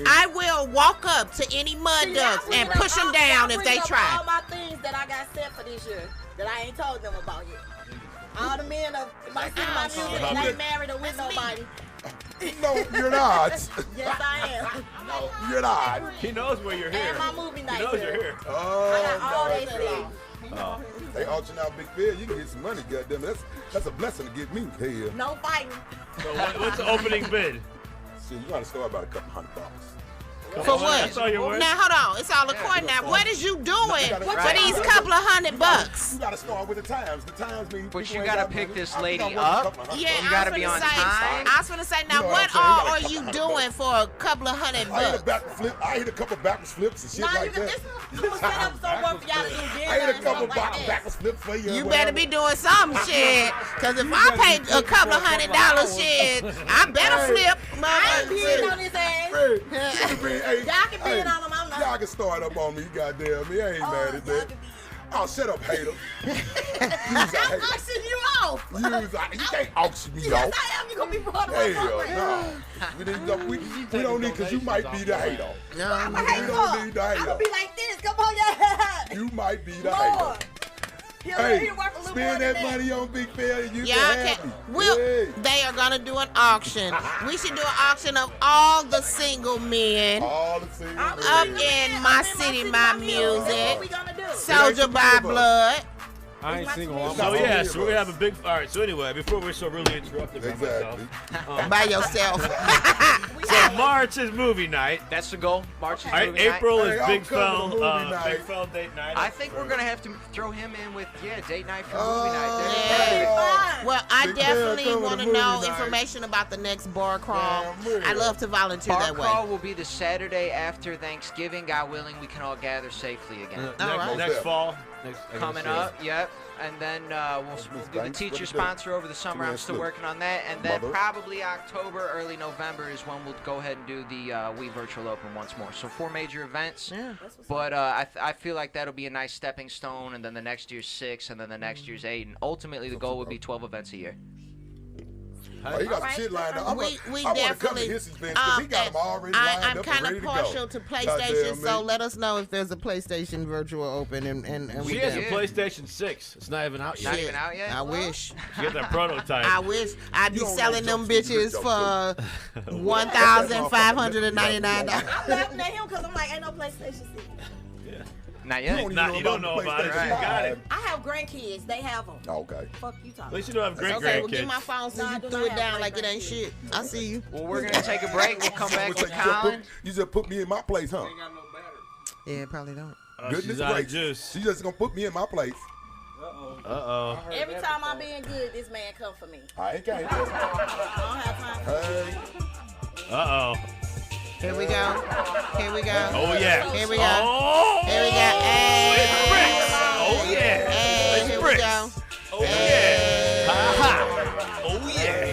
I will walk up to any mud ducks and push them down if they try. All my things that I got set for this year that I ain't told them about yet. All the men of my music, they ain't married or with nobody. No, you're not. Yes, I am. No, you're not. He knows where you're here. And my movie night. He knows you're here. I got all that shit. Oh. They auction out Big Bill. You can get some money, goddamn it. That's a blessing to get me. Hell. No fighting. So what's the opening bid? See, you gotta start about $200. For what? That's all you're worth? Now hold on, it's all according. Now what is you doing for these couple of $100? You gotta start with the times. The times mean. But you gotta pick this lady up. Yeah, You gotta be on time. I was gonna say, now what all are you doing for a couple of $100? I hit a couple backwards flips and shit like that. I'm gonna set up some work for y'all to do dinner. I hit a and couple stuff like that. backwards flips for you. You better be doing some shit, cause if I paid a couple of $100 shit, I better flip. I ain't peeing on his ass. Hey, Y'all can pee on him. I'm not. y'all can start up on me, goddamn me. I ain't mad at that. Oh, shut up, hater. I'm auctioning you off. You can't auction me Yes, off. I am. You gonna be part of my Hell program. no. We don't need, because you might be the hater. I'm a hater. You don't need the I'm gonna hater. be like this. Come on, yeah. You might be the Lord. hater. He'll Hey, work a little more spend than that money on Big Bill and you Yeah, can okay. have me. They are gonna do an auction. We should do an auction of all the single men All the single up men. in my city, my What we music. gonna do? Soldier by blood. I ain't single. I'm So not yeah, single. so we have a big. All right. So anyway, before we're so really interrupted by myself, By yourself. so March is movie night. That's the goal. March is All right, movie night. April is Hey, Big I'm coming to Fell. movie night. Big Fell date night. I think we're gonna have to throw him in with date night for Oh, movie night. Yeah. Well, I Big Bear definitely coming want to to movie know night. information about the next bar crawl. Damn, I love to volunteer Bar that way. crawl will be the Saturday after Thanksgiving. God willing, we can all gather safely again. Next, All right. next fall. Next, I guess, Coming yeah. up, yep. And then we'll do the teacher sponsor over the summer. I'm still working on that. And then probably October, early November is when we'll go ahead and do the We Virtual Open once more. So 4 major events. Yeah. But I feel like that'll be a nice stepping stone. And then the next year's 6, and then the next year's 8. And ultimately, the goal would be 12 events a year. Oh, you got some shit lined up. We I want to come to definitely. his events because he got them already lined I'm up kind and ready of to go. partial to PlayStation, Goddamn, so man. let us know if there's a PlayStation Virtual Open, and we She has a down. PlayStation 6. It's not even out yet. Not even out yet? I wish. She got that prototype. I wish I'd be You don't selling know them jokes, you bitches jokes, for $1,599. I'm laughing at him because I'm like, ain't no PlayStation 6. Not yet. You don't know about it. She got it. I have grandkids. They have them. Okay. Fuck you At talking. least you don't have great Okay, well, grandkids. get my phone so No, I you do threw not it have down great like it ain't shit. I see you. Well, we're going to take a break. We'll come back with Colin. You just put me in my place, huh? Yeah, probably don't. Goodness she's out of gracious. juice. She just gonna put me in my place. Uh-oh. Every time I'm being good, this man come for me. I ain't can't. I don't have time for Hey. Uh-oh. Here we go. Here we go. Oh, yeah. Here we go. Oh, Here we go. Hey. it's bricks. Oh, yeah. Hey, It's here we bricks. go. Oh, yeah. Ha-ha. Oh, yeah.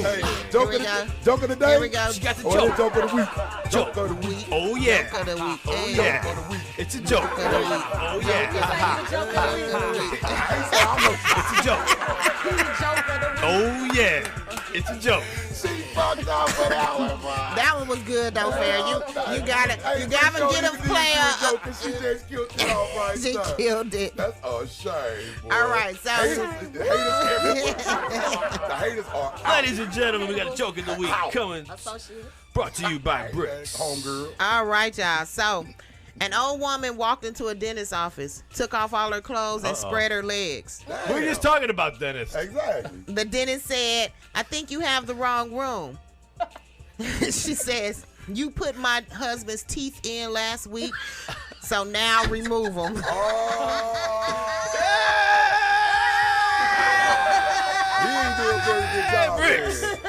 Hey, joke Here of we the go. joke of the day. Here we go. She got the Or joke. the joke of the week. Joke of the week. Oh, yeah. Joke of the week. Oh, Hey. yeah. Joke of the week. It's a joke. Joke of the week. Oh, yeah. Ha-ha. joke of the week. It's a joke. Joke of the week. Oh, yeah. It's a joke. She fucked up for that one, boy. That one was good though, Fair. You gotta Hey, get a player. She just killed it off right She there. killed it. That's a shame, boy. All right, so The haters are out. Ladies and gentlemen, we got a joke of the week coming. Brought to you by Bricks. Homegirl. all right, y'all. So, an old woman walked into a dentist's office, took off all her clothes, and spread her legs. We were just talking about Dennis. Exactly. The dentist said, "I think you have the wrong room." She says, "You put my husband's teeth in last week, so now remove them." He ain't doing a very good job Bricks. there. He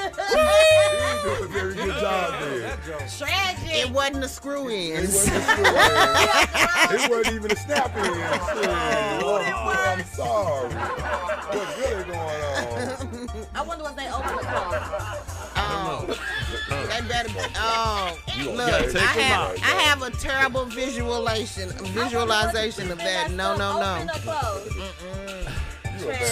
ain't doing a very good job there. Tragic. It wasn't the screw It ins. wasn't a screw in. It wasn't even a snap in. I'm sorry. What's really going on? I wonder what they open the clothes. Oh, that better be. Oh, look, gotta take I them out. have a terrible visualization of that. No. Open the clothes.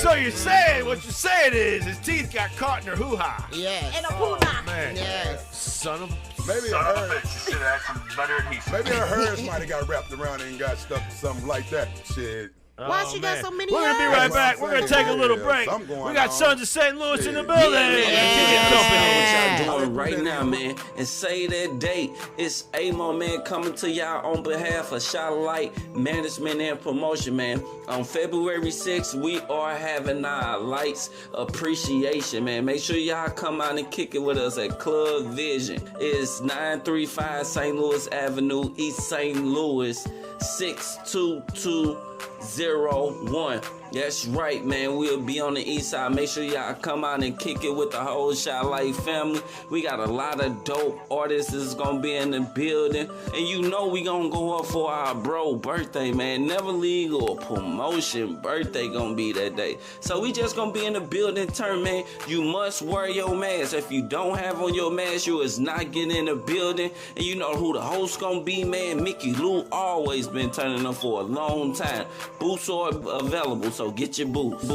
So you're saying, what you're saying is his teeth got caught in her hoo-ha. Yes. And a puna. Man. Yes. Son of Maybe Son of a her, bitch, you should have had some better adhesive. maybe her hers might have got wrapped around and got stuck or something like that. Shit. Why she got so many We're going to be right back. We're going to take a little break. We got Sons of St. Louis in the building. What y'all doing right now, man? And say that date. It's Amo, man, coming to y'all on behalf of Shotlight Management and Promotion, man. On February 6th, we are having our Lights Appreciation, man. Make sure y'all come out and kick it with us at Club Vision. It's 935 St. Louis Avenue, East St. Louis, 62201. That's right, man. We'll be on the east side. Make sure y'all come out and kick it with the whole Shotlight family. We got a lot of dope artists that's gonna be in the building. And you know we gonna go up for our bro birthday, man. Never Legal Promotion birthday gonna be that day. So we just gonna be in the building turn, man. You must wear your mask. If you don't have on your mask, you is not getting in the building. And you know who the host gonna be, man. Mickey Lou always been turning up for a long time. Booths are available. So get your boots.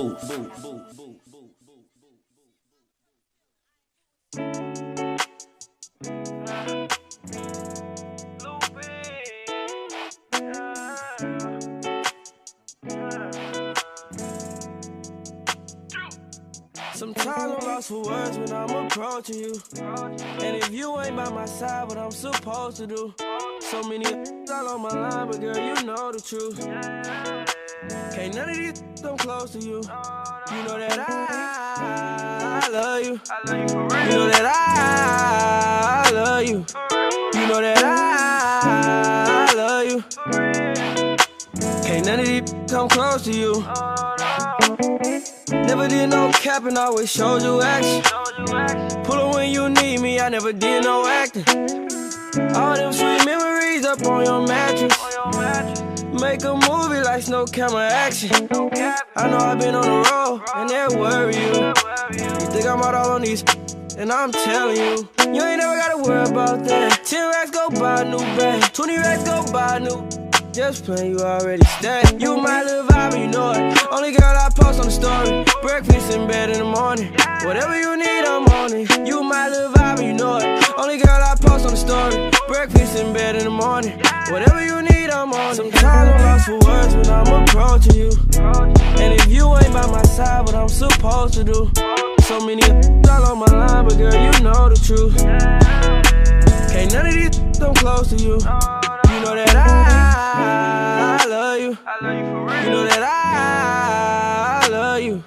Sometimes I'm lost for words when I'm approaching you. And if you ain't by my side, what I'm supposed to do. So many all on my line, but girl, you know the truth. Can't none of these come close to you. You know that I love you. You know that I love you. You know that I love you. Can't none of these come close to you. Never did no capping, always showed you action. Pull up when you need me, I never did no acting. All them sweet memories up on your mattress. Make a movie like snow camera action. I know I've been on the road, and that worry you. You think I'm out all on these, and I'm telling you, you ain't never gotta worry about that. 10 racks go buy a new bag, 20 racks go buy a new. Just playing, you already stay. You my little vibe, you know it. Only girl I post on the story. Breakfast in bed in the morning. Whatever you need, I'm on it. You my little vibe, you know it. Only girl I post on the story. Breakfast in bed in the morning. Whatever you need, I'm on it. Sometimes I'm lost for words when I'm approaching you. And if you ain't by my side, what I'm supposed to do. So many all on my line, but girl, you know the truth. Can't none of these come close to you. You know that I love you. You know that I love you.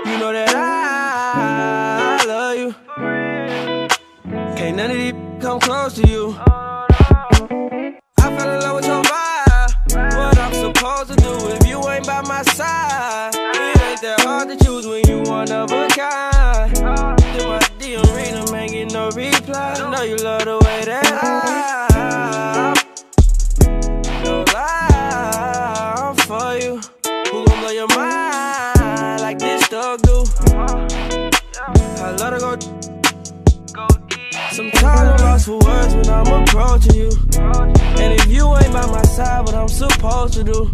You know that I love you. Can't none of these come close to you. I fell in love with your vibe. What I'm supposed to do if you ain't by my side? It ain't that hard to choose when you one of a kind. Did my DM read them, ain't get no reply. I know you love the way that I for you. Who gon' blow your mind like this dog do? I love to go sometimes I'm lost for words when I'm approaching you. And if you ain't by my side, what I'm supposed to do.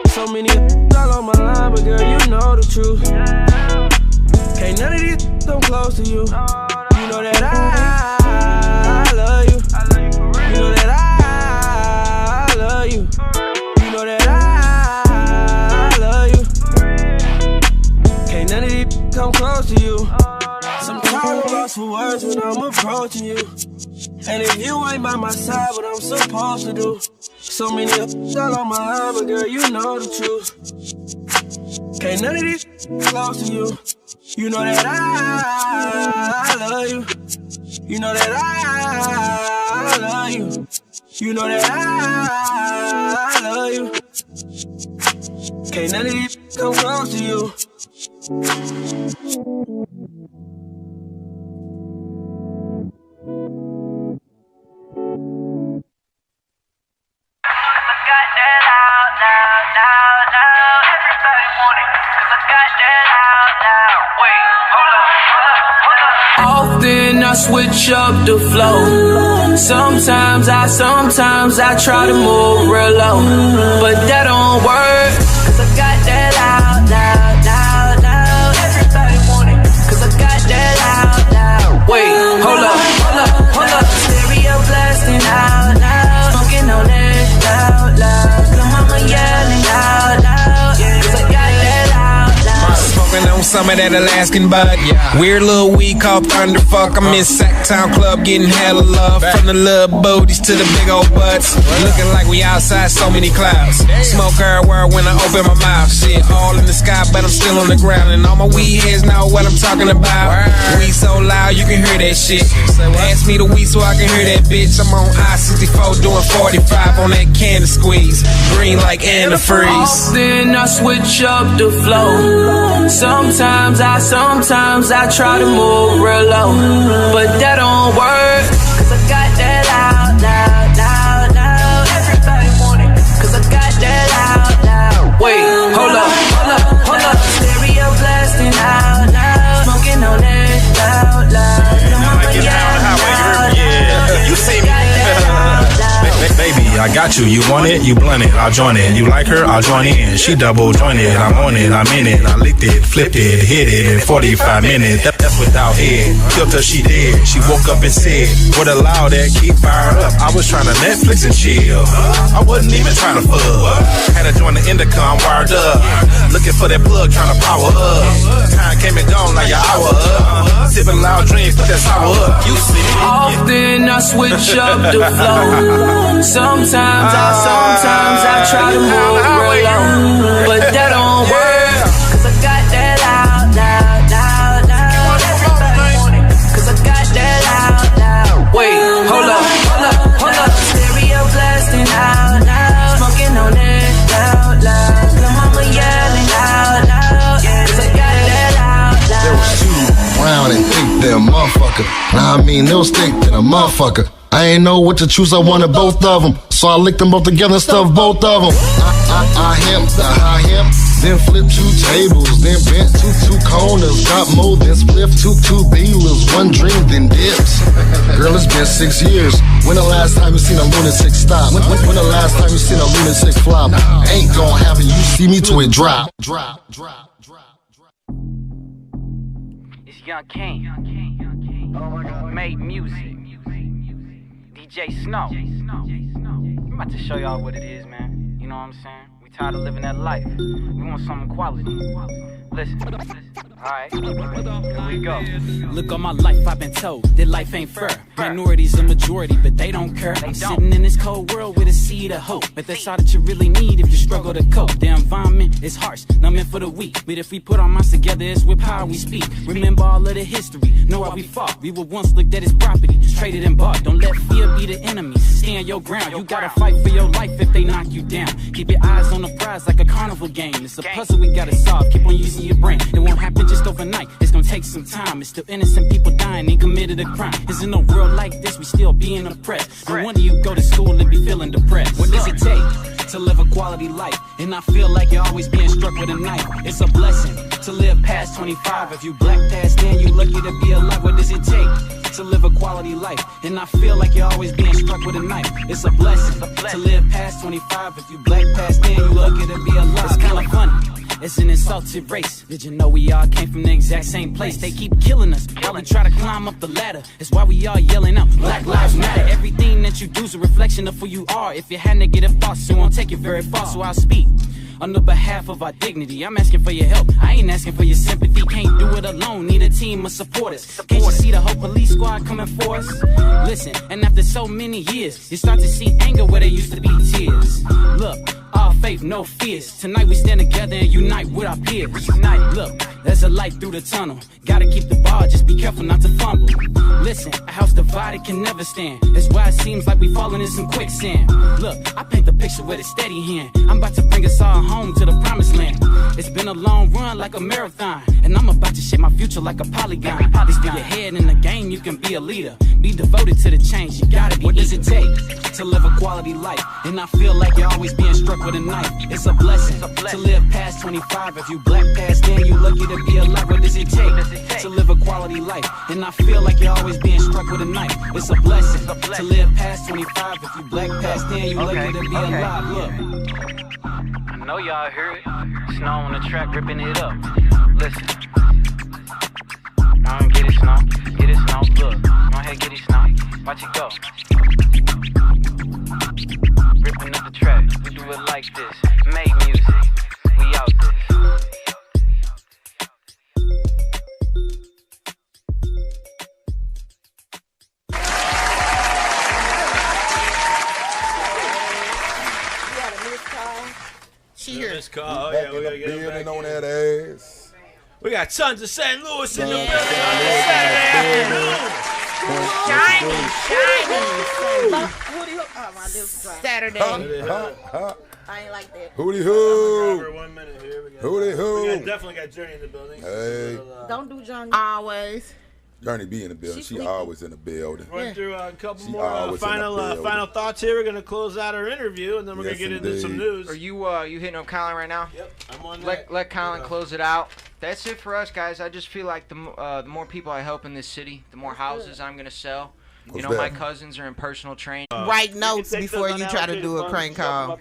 So many all on my line, but girl, you know the truth. Can't none of these come close to you. You know that I love you. You know that I love you. You know that I love you. Can't none of these come close to you. Sometimes I'm lost for words when I'm approaching you. And if you ain't by my side, what I'm supposed to do. So many all on my line, but girl, you know the truth. Can't none of these close to you. You know that I love you. You know that I love you. You know that I love you. Can't none of these come close to you. Often I switch up the flow. Sometimes I try to move real low, but that don't work. Cause I got that loud. Everybody want it. Cause I got that loud. Wait, hold up. Stereo blasting loud. Smoking on it loud. Lil' mama yelling loud. Yeah. some of that Alaskan bud. Weird little weed called Thunderfuck. I'm in Sacktown Club getting hella love. From the little booties to the big old butts. Looking like we outside so many clouds. Smoke everywhere when I open my mouth. Shit all in the sky, but I'm still on the ground. And all my weed heads know what I'm talking about. Weed so loud you can hear that shit. Pass me the weed so I can hear that bitch. I'm on I-64 doing 45 on that candy squeeze. Green like antifreeze. Then I switch up the flow. Sometimes I try to move real low, but that don't work. Cause I got that loud. Everybody want it. Cause I got that loud. Wait, hold up. Stereo blasting loud. Smoking on it loud. Yeah, you see me. Baby, I got you. You want it? You blunt it. I'll join it. You like her? I'll join in. She double jointed. I'm on it. I'm in it. I licked it, flipped it, hit it in 45 minutes. That's without head. Killed her, she dead. She woke up and said, "What allow that? Keep fire up." I was trying to Netflix and chill. I wasn't even trying to fuck. Had to join the intercom wired up. Looking for that plug, trying to power up. Time came and gone like an hour up. Sipping loud drinks, put that sour up. You see me? Often I switch up the flow. Sometimes I try to move real low, but that don't work. Cause I got that loud. Everybody want it. Cause I got that loud. Wait, hold up. Stereo blasting loud. Smoking on it loud. The mama yelling loud. Cause I got that loud. There was two round and thick there, motherfucker. Nah, I mean, they'll stick to the motherfucker. I ain't know what to choose, I wanted both of them. So I licked them both together and stuffed both of them. I him, then flipped 2 tables, then bent 2 corners, got more than split, 2 Bealers, 1 dream, then dips. Girl, it's been 6 years. When the last time you seen a lunatic stop? When the last time you seen a lunatic flop? Ain't gon' happen, you see me till it drop. It's Young King. Made music. DJ Snow. I'm about to show y'all what it is, man. You know what I'm saying? We tired of living that life. We want something quality. Listen. Alright, here we go. Look, all my life I've been told that life ain't fair. Minorities a majority, but they don't care. I'm sitting in this cold world with a seed of hope, but that's all that you really need if you struggle to cope. The environment is harsh, not meant for the weak, but if we put our minds together, it's with power we speak. Remember all of the history, know how we fought. We were once looked at as property, traded and bought. Don't let fear be the enemy, stand your ground. You gotta fight for your life if they knock you down. Keep your eyes on the prize like a carnival game. It's a puzzle we gotta solve, keep on using your brain. It won't happen just overnight, it's gonna take some time. It's still innocent people dying, ain't committed a crime. Isn't no world like this, we still being oppressed. No wonder you go to school and be feeling depressed. What does it take to live a quality life? And I feel like you're always being struck with a knife. It's a blessing to live past 25. If you black past then, you lucky to be alive. What does it take to live a quality life? And I feel like you're always being struck with a knife. It's a blessing to live past 25. If you black past then, you lucky to be alive. It's kinda funny, it's an insulted race. Did you know we all came from the exact same place? They keep killing us while we try to climb up the ladder. It's why we all yelling out, Black Lives Matter. Everything that you do is a reflection of who you are. If you had negative thoughts, you won't take it very far. So I'll speak on the behalf of our dignity. I'm asking for your help, I ain't asking for your sympathy. Can't do it alone, need a team of supporters. Can't you see the whole police squad coming for us? Listen, and after so many years, you start to see anger where there used to be tears. Look, all faith, no fears. Tonight we stand together and unite with our peers. Unite, look, there's a light through the tunnel. Gotta keep the ball, just be careful not to fumble. Listen, a house divided can never stand. That's why it seems like we falling in some quicksand. Look, I paint the picture with a steady hand. I'm about to bring us all home to the promised land. It's been a long run like a marathon, and I'm about to shape my future like a polygon. Just be ahead in the game, you can be a leader. Be devoted to the change, you gotta be. What does it take to live a quality life? And I feel like you're always being struck with a knife. It's a blessing to live past 25. If you black past then, you lucky to be alive. What does it take to live a quality life? And I feel like you're always being struck with a knife. It's a blessing to live past 25. If you black past then, you lucky to be alive. Look, I know y'all heard it. Snow on the track, ripping it up. Listen. Go and get it, Snow. Get it, Snow. Look. Go ahead, get it, Snow. Watch it go. Ripping up the track. We do it like this. Made music. We out this. call. Back We in gotta the get him building back on in. that ass. We got Sons of St. Louis in the building Sons on of this St. Saturday afternoon. Saturday. I ain't like that. Hootie hoo. For 1 minute here. Hootie hoo. We definitely got Journey in the building. Hey. Don't do Johnny. Always. Journey be in the building. She always in the building. Run through a couple She more always in the building. final thoughts here. We're gonna close out our interview, and then we're Yes, gonna get into some indeed. news. Are you hitting up Colin right now? Yep, I'm on that. Let Colin close it out. That's it for us, guys. I just feel like the more people I help in this city, the more houses I'm gonna sell. You know, my cousins are in personal training. Write notes before you try to do a crank call.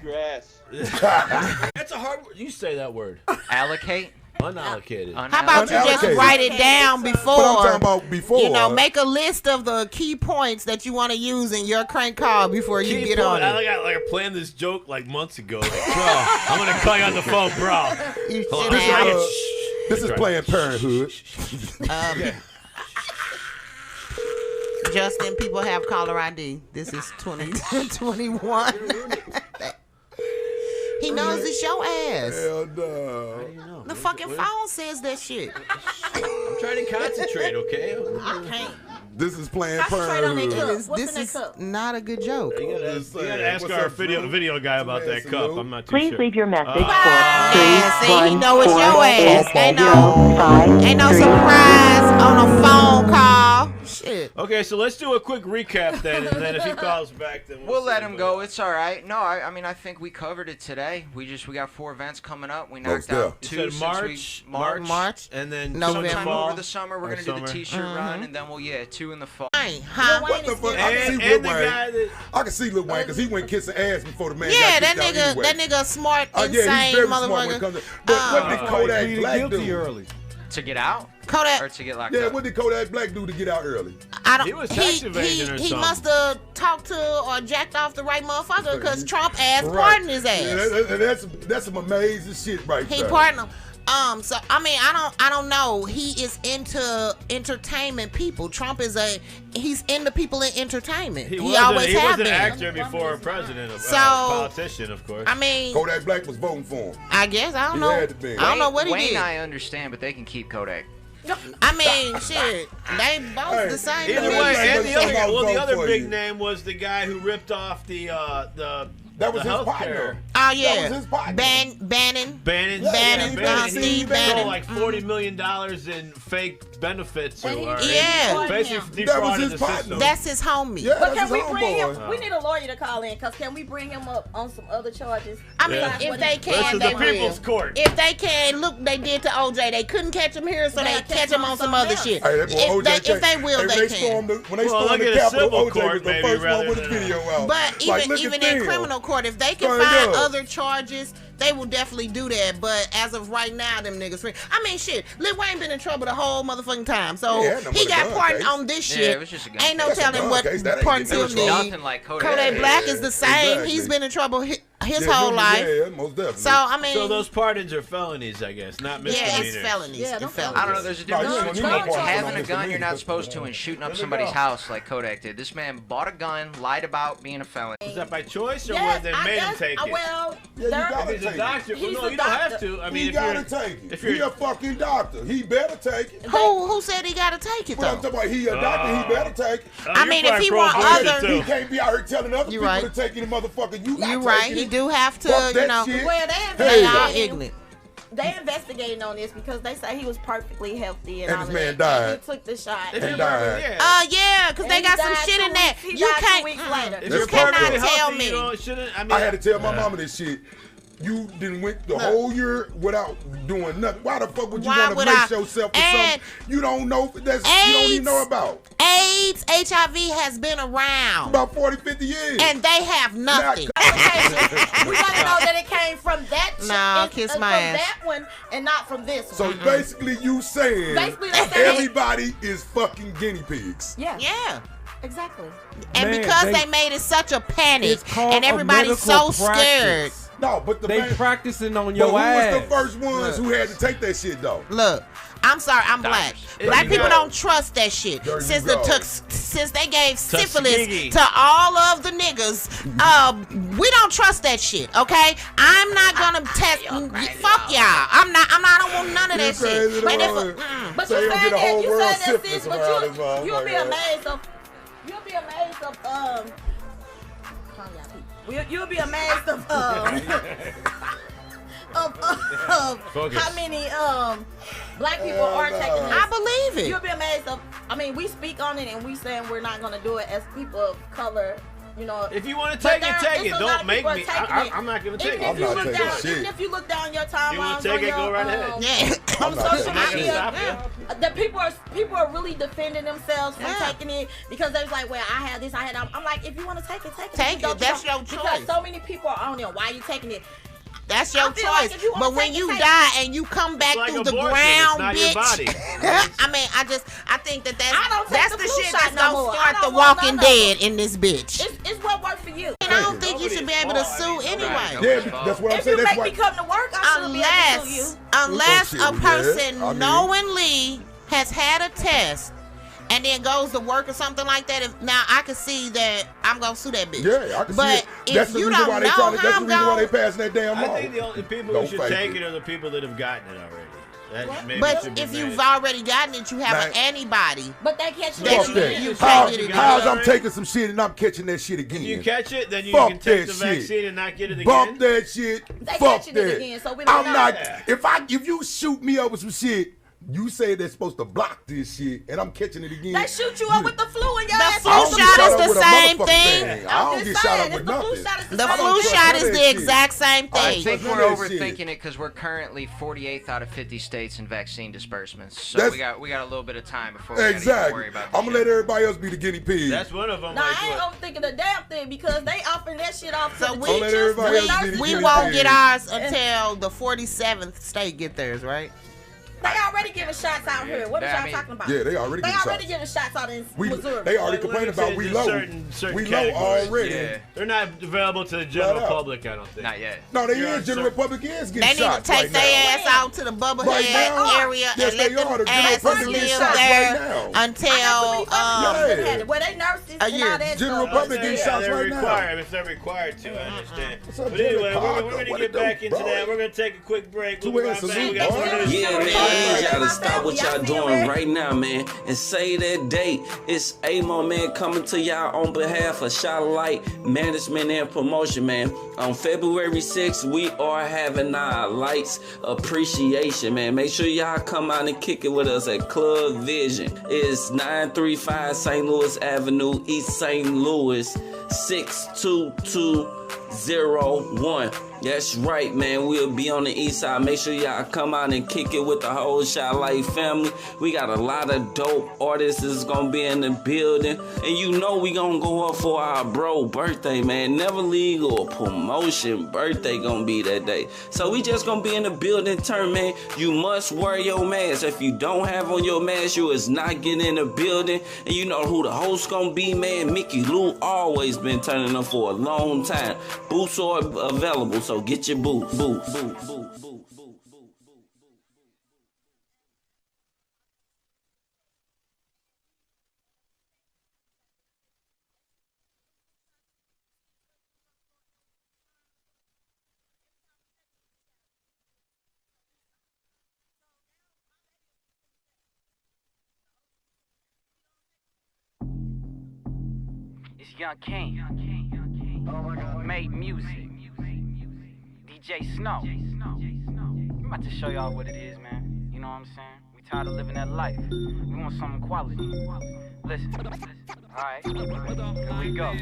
That's a hard word. You say that word. Allocate. Unallocated. How about you just write it down before? But I'm talking about before. You know, make a list of the key points that you want to use in your crank call before you get on it. I planned this joke like months ago. Like, bro, I'm gonna call you on the phone, bro. This is Planned Parenthood. Justin, people have caller ID. This is 2021. He knows it's your ass. Hell no. How do you know? The fucking phone says that shit. I'm trying to concentrate, okay? I can't. This is Planned Concentrate on that Parenthood. cup. What's This in that is cup? not a good joke. You gotta ask our video guy about that cup. I'm not too Please sure. leave your message for Yeah, see, he know it's 314 your ass. Ain't no surprise on a phone call. Shit. Okay, so let's do a quick recap then, and then if he calls back, then We'll let him go. It's all right. No, I mean, I think we covered it today. We got 4 events coming up. We knocked out 2 You said since March, and then sometime fall, over the summer we're or gonna do the summer. T-shirt run, and then 2 in the fall. What the fuck? I can see Lil Wayne. I can see Lil Wayne because he went kissing ass before the man Yeah, got that kicked out anyway. nigga smart, Yeah, insane he's very smart when it motherfucker. comes to. But what did Kodak Black do? early. To get out? Kodak. Or to get locked Yeah, up? what did Kodak Black do to get out early? I don't. He was tax evasion or he something. must have talked to or jacked off the right motherfucker because Trump ass Right. pardoned his ass. Yeah, that's some amazing shit right He there. pardoned him. So I mean, I don't know. He is into entertainment people. Trump is he's into people in entertainment. He always he have was an been. actor before a president, So, politician, of course. I mean, Kodak Black was voting for him. I guess I don't He know. had to be. I don't know what he Wayne did. I understand, but they can keep Kodak. I mean, shit, they both the same. to Either me. way, and the other for big you. name was the guy who ripped off the That was the his healthcare. partner. Oh yeah, That was his partner. Bannon, Steve Stole Bannon. like $40 million in fake benefits. Yeah. Basically That was defrauded his the partner. system. That's his homie. Yeah, But that's can we his bring him? homeboy. We need a lawyer to call in, cause can we bring him up on some other charges? I mean, Yeah. if they This can, is they the People's will. Court. If they can, look, they did to OJ. They couldn't catch him here, so they catch him on some other shit. Hey, that boy OJ If they will, they can. When they Well, stormed look the at a Capitol, civil OJ court, was the maybe, first one rather with his than video out. But Like, look even at in them. criminal court, if they can Straight find up. other charges, they will definitely do that. But as of right now, them niggas free. I mean, shit, Lil Wayne been in trouble the whole motherfucking time. So Yeah, no, he but got a gun pardoned case. on this Yeah, shit. it was just a gun Ain't no case. telling what case. That ain't pardons getting he'll in trouble. need. Nothing like Kodak. Kodak Black is the same. Exactly. He's been in trouble his Yeah, whole life. Yeah, most definitely. So I mean, So those pardons are felonies, I guess, not misdemeanors. yeah, it's felonies. Yeah, it's them felonies. I don't know. There's a No, difference you don't between need no pardon having on a this gun you're community. not supposed to and shooting up somebody's house like Kodak did. This man bought a gun, lied about being a felon. Was that by choice or Yes, was they I made him guess- take it? Well, Yeah, you there- gotta If he's a take doctor, well, He's no, a you don't have doctor. to. I mean, he if gotta you're take it. if He you're a fucking doctor. He better take it. Who said he gotta take it But I'm though? talking about he a doctor. He better take it. I mean, if he want other- He can't be out here telling other You people right. to take any motherfucker. You You not right. taking He it. do have to, Fuck you that know. shit. Well, They all investigating. ignorant. They investigating on this because they say he was perfectly healthy and And all this of man that. died. He took the shot. If And you're died. perfect, yeah. Yeah, because And they he got some died shit 2 in there. weeks- he You died 2 can't. weeks later. If That's you're fucked perfectly up. tell healthy, me. you don't, shouldn't. I mean, I had to tell my mama this shit. You didn't went the whole year without doing nothing. Why the fuck would you Why want to would brace I- yourself for and something you don't know you don't even know about? AIDS, HIV has been around. About 40, 50 years. And they have nothing. We want to know that it came from that. Nah, kiss my from ass. that one and not from this So one. basically you saying Basically they saying- everybody is fucking guinea pigs. Yeah. Yeah. Exactly. And Man, because they- they made it such a panic It's called and a everybody's so medical scared. practice. No, but They practicing on but your who ass. was the first ones who had to take that shit though? Look, I'm sorry, I'm black. Black people don't trust that shit. Since they gave syphilis to all of the niggas, we don't trust that shit. Okay, I'm not gonna test. Fuck y'all. I don't want none of that shit. But you said that, sis. But you'll be amazed of. You'll be amazed of. You'll be amazed of. Of how many black people are taking this. I believe it. You'll be amazed of. I mean, we speak on it and we saying we're not gonna do it as people of color. You know, if you want to take it, take it. Don't make me. I'm not gonna take it. Even if you look down your timeline, you want to take it, go right ahead. On social media, the people are really defending themselves from taking it because they're like, well, I had this, I had. I'm like, if you want to take it, take it. Take it. That's your choice. Because so many people are on it. Why are you taking it? That's your choice. Like but when you die and you come back through the ground, bitch. I mean, I think that's the shit that's gonna start the Walking Dead in this bitch. It's what works for you. And I don't think you should be able to sue anyway. Yeah, that's what I'm saying. If you make me come to work, I shouldn't be able to sue you. Unless a person knowingly has had a test and then goes to work or something like that. Now I can see that I'm gonna sue that bitch. Yeah, I can see it. If you don't know, that's the reason why they passing that damn law. I think the only people who should take it are the people that have gotten it already. But if you've already gotten it, you have an antibody. But they catch it. How's I'm taking some shit and I'm catching that shit again? If you catch it, then you can take the vaccine and not get it again. Bump that shit. Fuck that. Again, so we don't know. If you shoot me up with some shit, you say they're supposed to block this shit, and I'm catching it again. They shoot you up with the flu and your ass. The flu shot is the same thing. I don't get shot up with nothing. The flu shot is the exact same thing. I think we're overthinking it because we're currently 48th out of 50 states in vaccine disbursements. So we got a little bit of time before we gotta worry about that. I'm gonna let everybody else be the guinea pig. That's one of them. No, I ain't overthinking the damn thing because they offering that shit off. So we won't get ours until the 47th state get theirs, right? They already giving shots out here. What are y'all talking about? Yeah, they already giving shots out in Missouri. They already complaining about we low. We low already. Yeah. They're not available to the general public, I don't think. Not yet. No, they is. General public is getting shots. They need to take their ass out to the Bubblehead area and let them asses live there until where they nurses and all that. General public getting shots right now. If they're required to, I understand. But anyway, we're going to get back into that. We're going to take a quick break. Yeah, man. I need y'all to stop what y'all doing right now, man, and say that date. It's Amo, man, coming to y'all on behalf of Shotlight Management and Promotion, man. On February 6th, we are having our Lights Appreciation, man. Make sure y'all come out and kick it with us at Club Vision. It's 935 St. Louis Avenue, East St. Louis, 62201. That's right, man. We'll be on the east side. Make sure y'all come out and kick it with the whole Shotlight family. We got a lot of dope artists that's gonna be in the building. And you know we gonna go up for our bro birthday, man. Never Legal Promotion birthday gonna be that day. So we just gonna be in the building turn, man. You must wear your mask. If you don't have on your mask, you is not getting in the building. And you know who the host gonna be, man. Mickey Lou always been turning up for a long time. Boots are available, so get your boots. It's Young King. Made music. DJ Snow. I'm about to show y'all what it is, man. You know what I'm saying? We tired of living that life. We want some quality. Listen. Alright, here we go.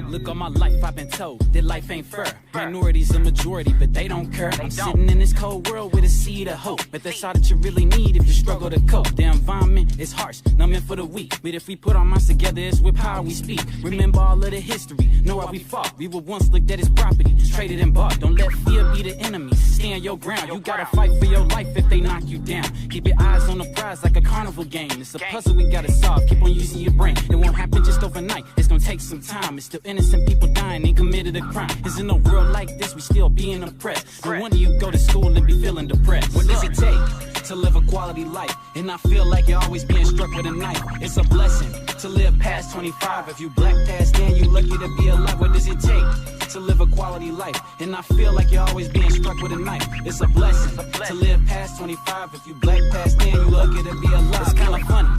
Look, all my life I've been told that life ain't fair. Minorities a majority, but they don't care. I'm sitting in this cold world with a seed of hope, but that's all that you really need if you struggle to cope. The environment is harsh, not meant for the weak, but if we put our minds together, it's with power we speak. Remember all of the history, know how we fought. We were once looked at as property, traded and bought. Don't let fear be the enemy, stand your ground. You gotta fight for your life if they knock you down. Keep your eyes on the prize like a carnival game. It's a puzzle we gotta solve, keep on using your brain. It won't happen just overnight, it's gonna take some time. It's still innocent people dying, ain't committed a crime. Cause in a world like this, we still being oppressed. No wonder you go to school and be feeling depressed. What does it take to live a quality life. And I feel like you're always being struck with a knife. It's a blessing to live past 25. If you black past then, you lucky to be alive. What does it take to live a quality life? And I feel like you're always being struck with a knife. It's a blessing to live past 25. If you black past then, you lucky to be alive. It's kind of funny.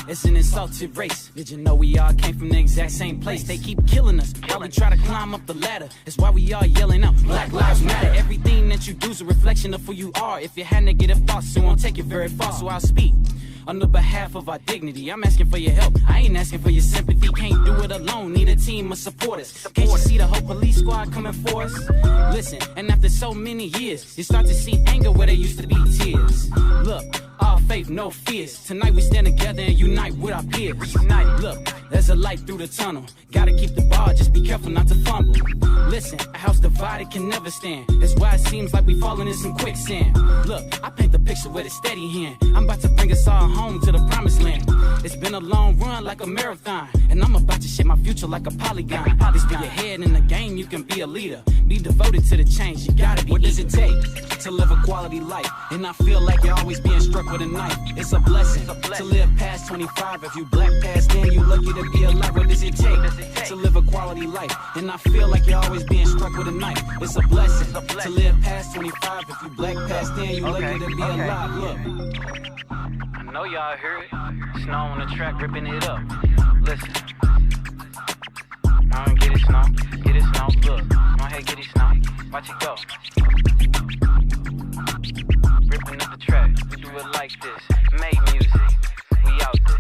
It's an insulted race. Did you know we all came from the exact same place? They keep killing us while we try to climb up the ladder. It's why we all yelling out, Black Lives Matter. Everything that you do is a reflection of who you are. If you had negative thoughts, it won't take it very far, so I'll speak on the behalf of our dignity. I'm asking for your help, I ain't asking for your sympathy. Can't do it alone, need a team of supporters. Can't you see the whole police squad coming for us? Listen, and after so many years, you start to see anger where there used to be tears. Look, all faith, no fears. Tonight we stand together and unite with our peers. Unite, look, there's a light through the tunnel. Gotta keep the ball, just be careful not to fumble. Listen, a house divided can never stand. That's why it seems like we falling in some quicksand. Look, I paint the picture with a steady hand. I'm about to bring us all home to the promised land. It's been a long run like a marathon, and I'm about to shape my future like a polygon. This be your head in the game, you can be a leader. Be devoted to the change, you gotta be. What does it take to live a quality life? And I feel like you're always being struck with a knife. It's a blessing to live past 25. If you black past then, you lucky to be alive. What does it take to live a quality life? And I feel like you're always being struck with a knife. It's a blessing to live past 25. If you black past then, you lucky to be alive. Look, I know y'all heard it. Snow on the track, ripping it up. Listen. Get it, Snow. Get it, Snow. Look. Go ahead, get it, Snow. Watch it go. Ripping up the track. We do it like this. Make music. We out this.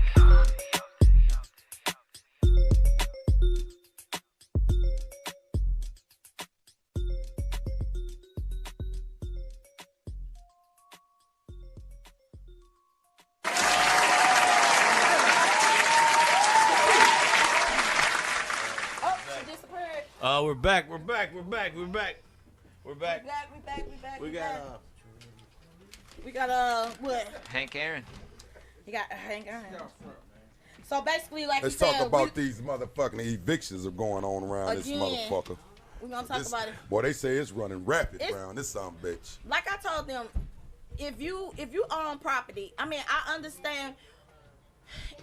We're back. We're back. We got what? Hank Aaron. You got Hank Aaron. So basically, like let's you said, talk about these motherfucking evictions are going on around this motherfucker. We're gonna talk about it. Boy, they say it's running rapid around this son of a bitch. Like I told them, if you own property, I mean, I understand.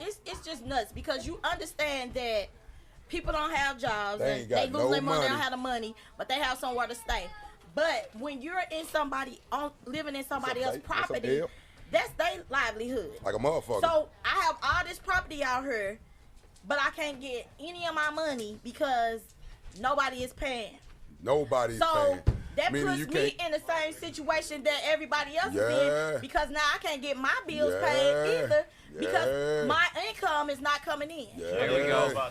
It's just nuts because you understand that people don't have jobs and they lose their money, they don't have the money, but they have somewhere to stay. But when you're in living in somebody else's property, that's their livelihood. Like a motherfucker. So I have all this property out here, but I can't get any of my money because nobody is paying. Nobody's paying. So that puts me in the same situation that everybody else is in because now I can't get my bills paid either because my income is not coming in. There we go.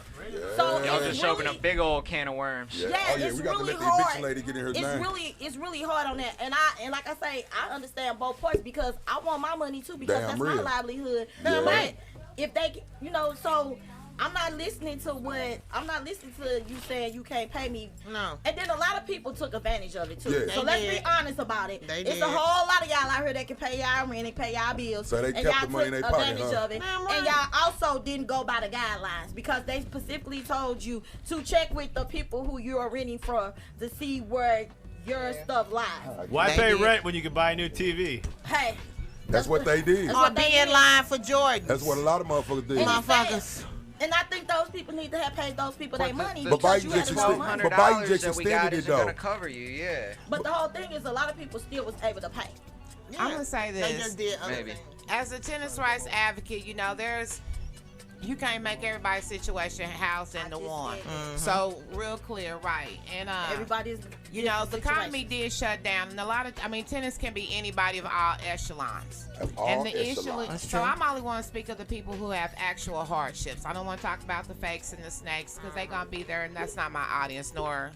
So y'all just open a big old can of worms. Yeah, it's really hard. It's really hard on that. And like I say, I understand both parts because I want my money too because that's my livelihood. But if they, so I'm not listening to you saying you can't pay me. No. And then a lot of people took advantage of it too. Yeah. So let's be honest about it. It's a whole lot of y'all out here that can pay y'all rent and pay y'all bills. So they kept the money in their pocket, of it. And y'all also didn't go by the guidelines because they specifically told you to check with the people who you are renting from to see where your stuff lies. Why pay rent when you can buy a new TV? Hey. That's what they did. Or be in line for Jordan. That's what a lot of motherfuckers did. Motherfuckers. And I think those people need to have paid those people their money but because you had to go money. But Biden just that we got extended it isn't though. gonna cover you, yeah. But the whole thing is a lot of people still was able to pay. I'm gonna say this. They just did other things. As a tenants' rights advocate, you can't make everybody's situation house into one. Mm-hmm. So real clear, right? And everybody's, the economy did shut down, and a lot of, tenants can be anybody of all echelons. So I'm only want to speak of the people who have actual hardships. I don't want to talk about the fakes and the snakes because they're gonna be there, and that's not my audience, nor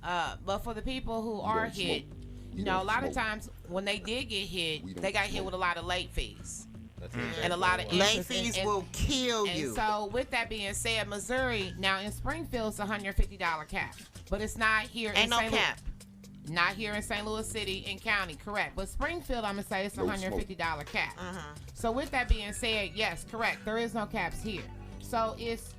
But for the people who are hit, a lot of times when they did get hit, they got hit with a lot of late fees. And a lot of late fees will kill you. And so, with that being said, Missouri now in Springfield it's $150 cap, but it's not here. Ain't no cap. Not here in St. Louis City and County, correct? But Springfield, I'm gonna say it's $150 cap. So, with that being said, yes, correct. There is no caps here. So it's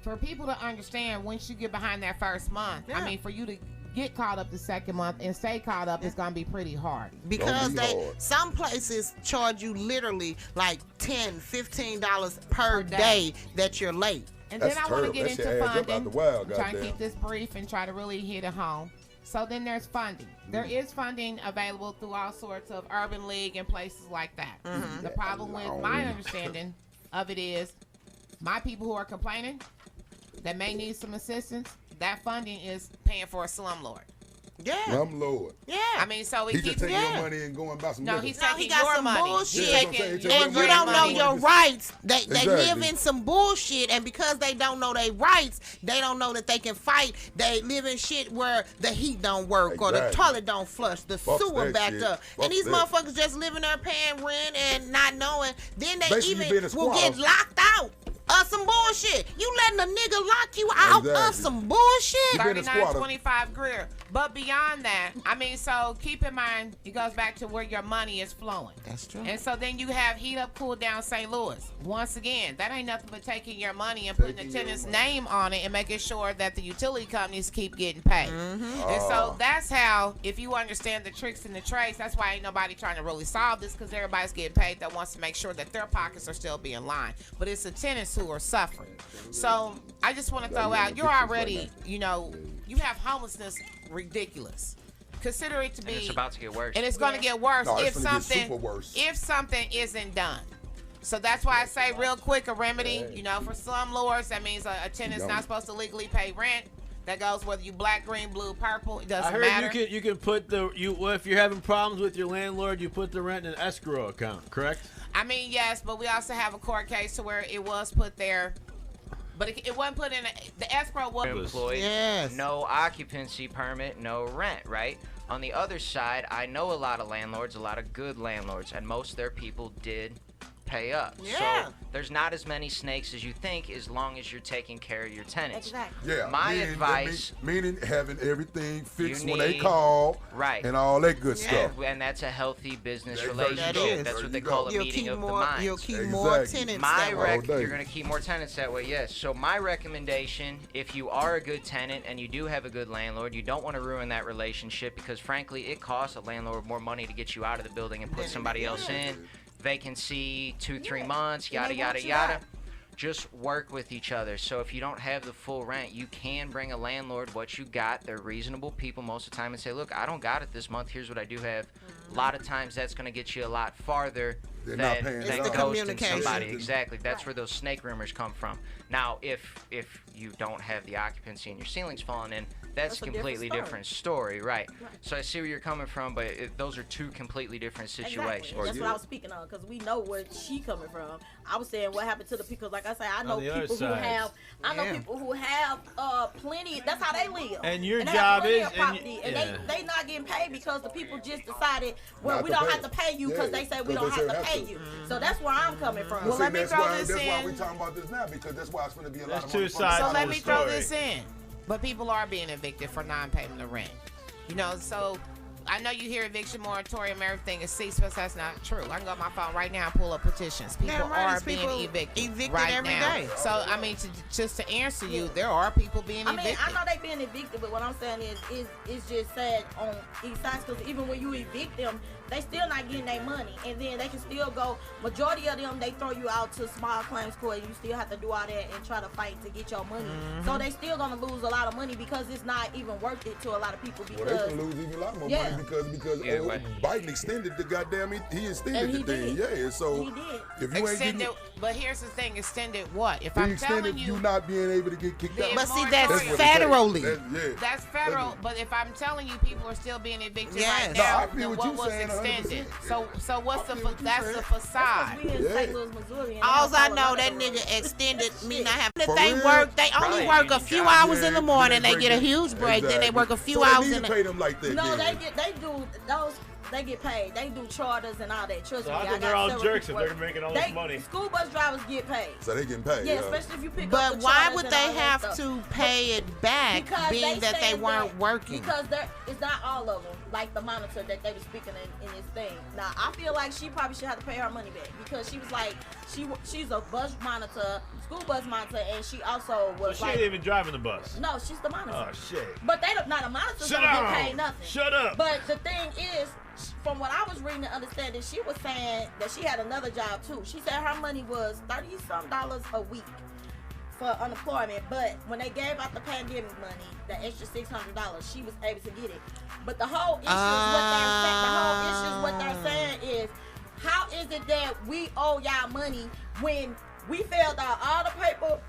for people to understand once you get behind that first month. I mean, for you to get caught up the second month and stay caught up, it's gonna be pretty hard. Because some places charge you literally like $10, $15 per day that you're late. And then I want to get into funding. I'm trying to keep this brief and try to really hit it home. So then there's funding. There is funding available through all sorts of urban league and places like that. The problem with my understanding of it is my people who are complaining that may need some assistance, that funding is paying for a slumlord. Yeah. Slumlord. Yeah. I mean, so he just taking your money and going about some he's No, taking he got your some money. bullshit. Yeah, And you don't know your rights. They live Exactly. in some bullshit, and because they don't know their rights, they don't know that they can fight. They live in shit where the heat don't work or the Exactly. toilet don't flush, the Fuck sewer that backed shit. up. Fuck And these that. motherfuckers just living there paying rent and not knowing. Then they Basically, you being even a will squatter. get locked out of some bullshit. You letting a nigga lock you out of Exactly. some bullshit? 39.25 Greer. But beyond that, I mean, so keep in mind, it goes back to where your money is flowing. That's true. And so then you have heat up, cool down St. Louis. Once again, that ain't nothing but taking your money and putting the tenant's name on it and making sure that the utility companies keep getting paid. And so that's how, if you understand the tricks and the trades, that's why ain't nobody trying to really solve this, because everybody's getting paid that wants to make sure that their pockets are still being lined. But it's the tenants who are suffering. So I just want to throw out, you're already, you know, you have homelessness ridiculous. Consider it to be, And it's about to get worse. and it's going to get worse No, if it's gonna get super worse. something isn't done. So that's why I say real quick, a remedy, you know, for slumlords, that means a tenant's not supposed to legally pay rent. That goes whether you black, green, blue, purple. It doesn't I heard matter. you can put if you're having problems with your landlord, you put the rent in an escrow account, correct? I mean, yes, but we also have a court case to where it was put there, but it wasn't put in the escrow was employed, no occupancy permit, no rent, right? On the other side, I know a lot of landlords, a lot of good landlords, and most of their people did pay up. Yeah. So there's not as many snakes as you think, as long as you're taking care of your tenants. Exactly. Yeah. My advice, meaning having everything fixed when they need- call, right, and all that good stuff. and that's a healthy business That relationship. is. That's There what they you call go. a You'll meeting keep of the more. minds. You'll keep more tenants. that way. You're going to keep more tenants that way, yes. So my recommendation, if you are a good tenant and you do have a good landlord, you don't want to ruin that relationship, because frankly, it costs a landlord more money to get you out of the building and put somebody else in. Vacancy 2-3 months, yada yada yada. Just work with each other. So if you don't have the full rent, you can bring a landlord what you got. They're reasonable people most of the time, and say, look, I don't got it this month, here's what I do have. A lot of times that's going to get you a lot farther They're than not paying it off. ghosting somebody. Exactly. That's where those snake rumors come from. Now, if you don't have the occupancy and your ceiling's falling in, that's a completely different story, right? So I see where you're coming from, but those are two completely different situations. Exactly. That's what I was speaking on, because we know where she coming from. I was saying what happened to the people, like I say, I know people who have, people who have plenty. That's how they live. And your they job have plenty is, of property, and they not getting paid because the people just decided, well, we don't have to pay you because they say we don't have to pay you. So that's where I'm coming from. Well, let me throw this in. That's why we're talking about this now, because that's why it's going to be a lot of two money. sides. So let me throw this in. But people are being evicted for non-payment of rent. You know, so I know you hear eviction moratorium, everything is ceased, but that's not true. I can go on my phone right now and pull up petitions. People are being evicted right every now. day. So, I mean, just to answer you, there are people being evicted. I know they being evicted, but what I'm saying is just sad on each side, because even when you evict them, they still not getting their money, and then they can still go. Majority of them, they throw you out to small claims court, and you still have to do all that and try to fight to get your money. So they still gonna lose a lot of money, because it's not even worth it to a lot of people. Because they can lose even a lot more money because Biden extended the goddamn. He extended the thing. Yeah, so if you ain't getting, but here's the thing: extended what? If he I'm extended telling you not being able to get kicked out. But see, that's federally. That's federal. But if I'm telling you, people are still being evicted right No, now, I feel then what what you was saying, extended? 100%. So what's that's the facade. All I know, that nigga extended me not having. For They real? work. They only work a few hours in the morning. They get a huge break. Then they work a few hours in the. Pay them like that. No, they do those. they get paid. They do charters and all that. Trust So me. how I come got they're all several jerks if people they're making all this money? School bus drivers get paid. So they getting paid. Yeah, especially if you pick up But the why charters would and they all that have stuff. to pay it back, Because being that they saying weren't working? Because it's not all of them, like the monitor that they were speaking in this thing. Now, I feel like she probably should have to pay her money back because she was like, she's a bus monitor, school bus monitor, and she also was So she like, ain't even driving the bus. no, she's the monitor. Oh shit. But they don't, not a monitor Shut don't up. get paid nothing. Shut up. But the thing is, from what I was reading and understanding, she was saying that she had another job too. She said her money was $30-some a week for unemployment, but when they gave out the pandemic money, the extra $600, she was able to get it. But the whole issue is what they're saying is, how is it that we owe y'all money when we filled out all the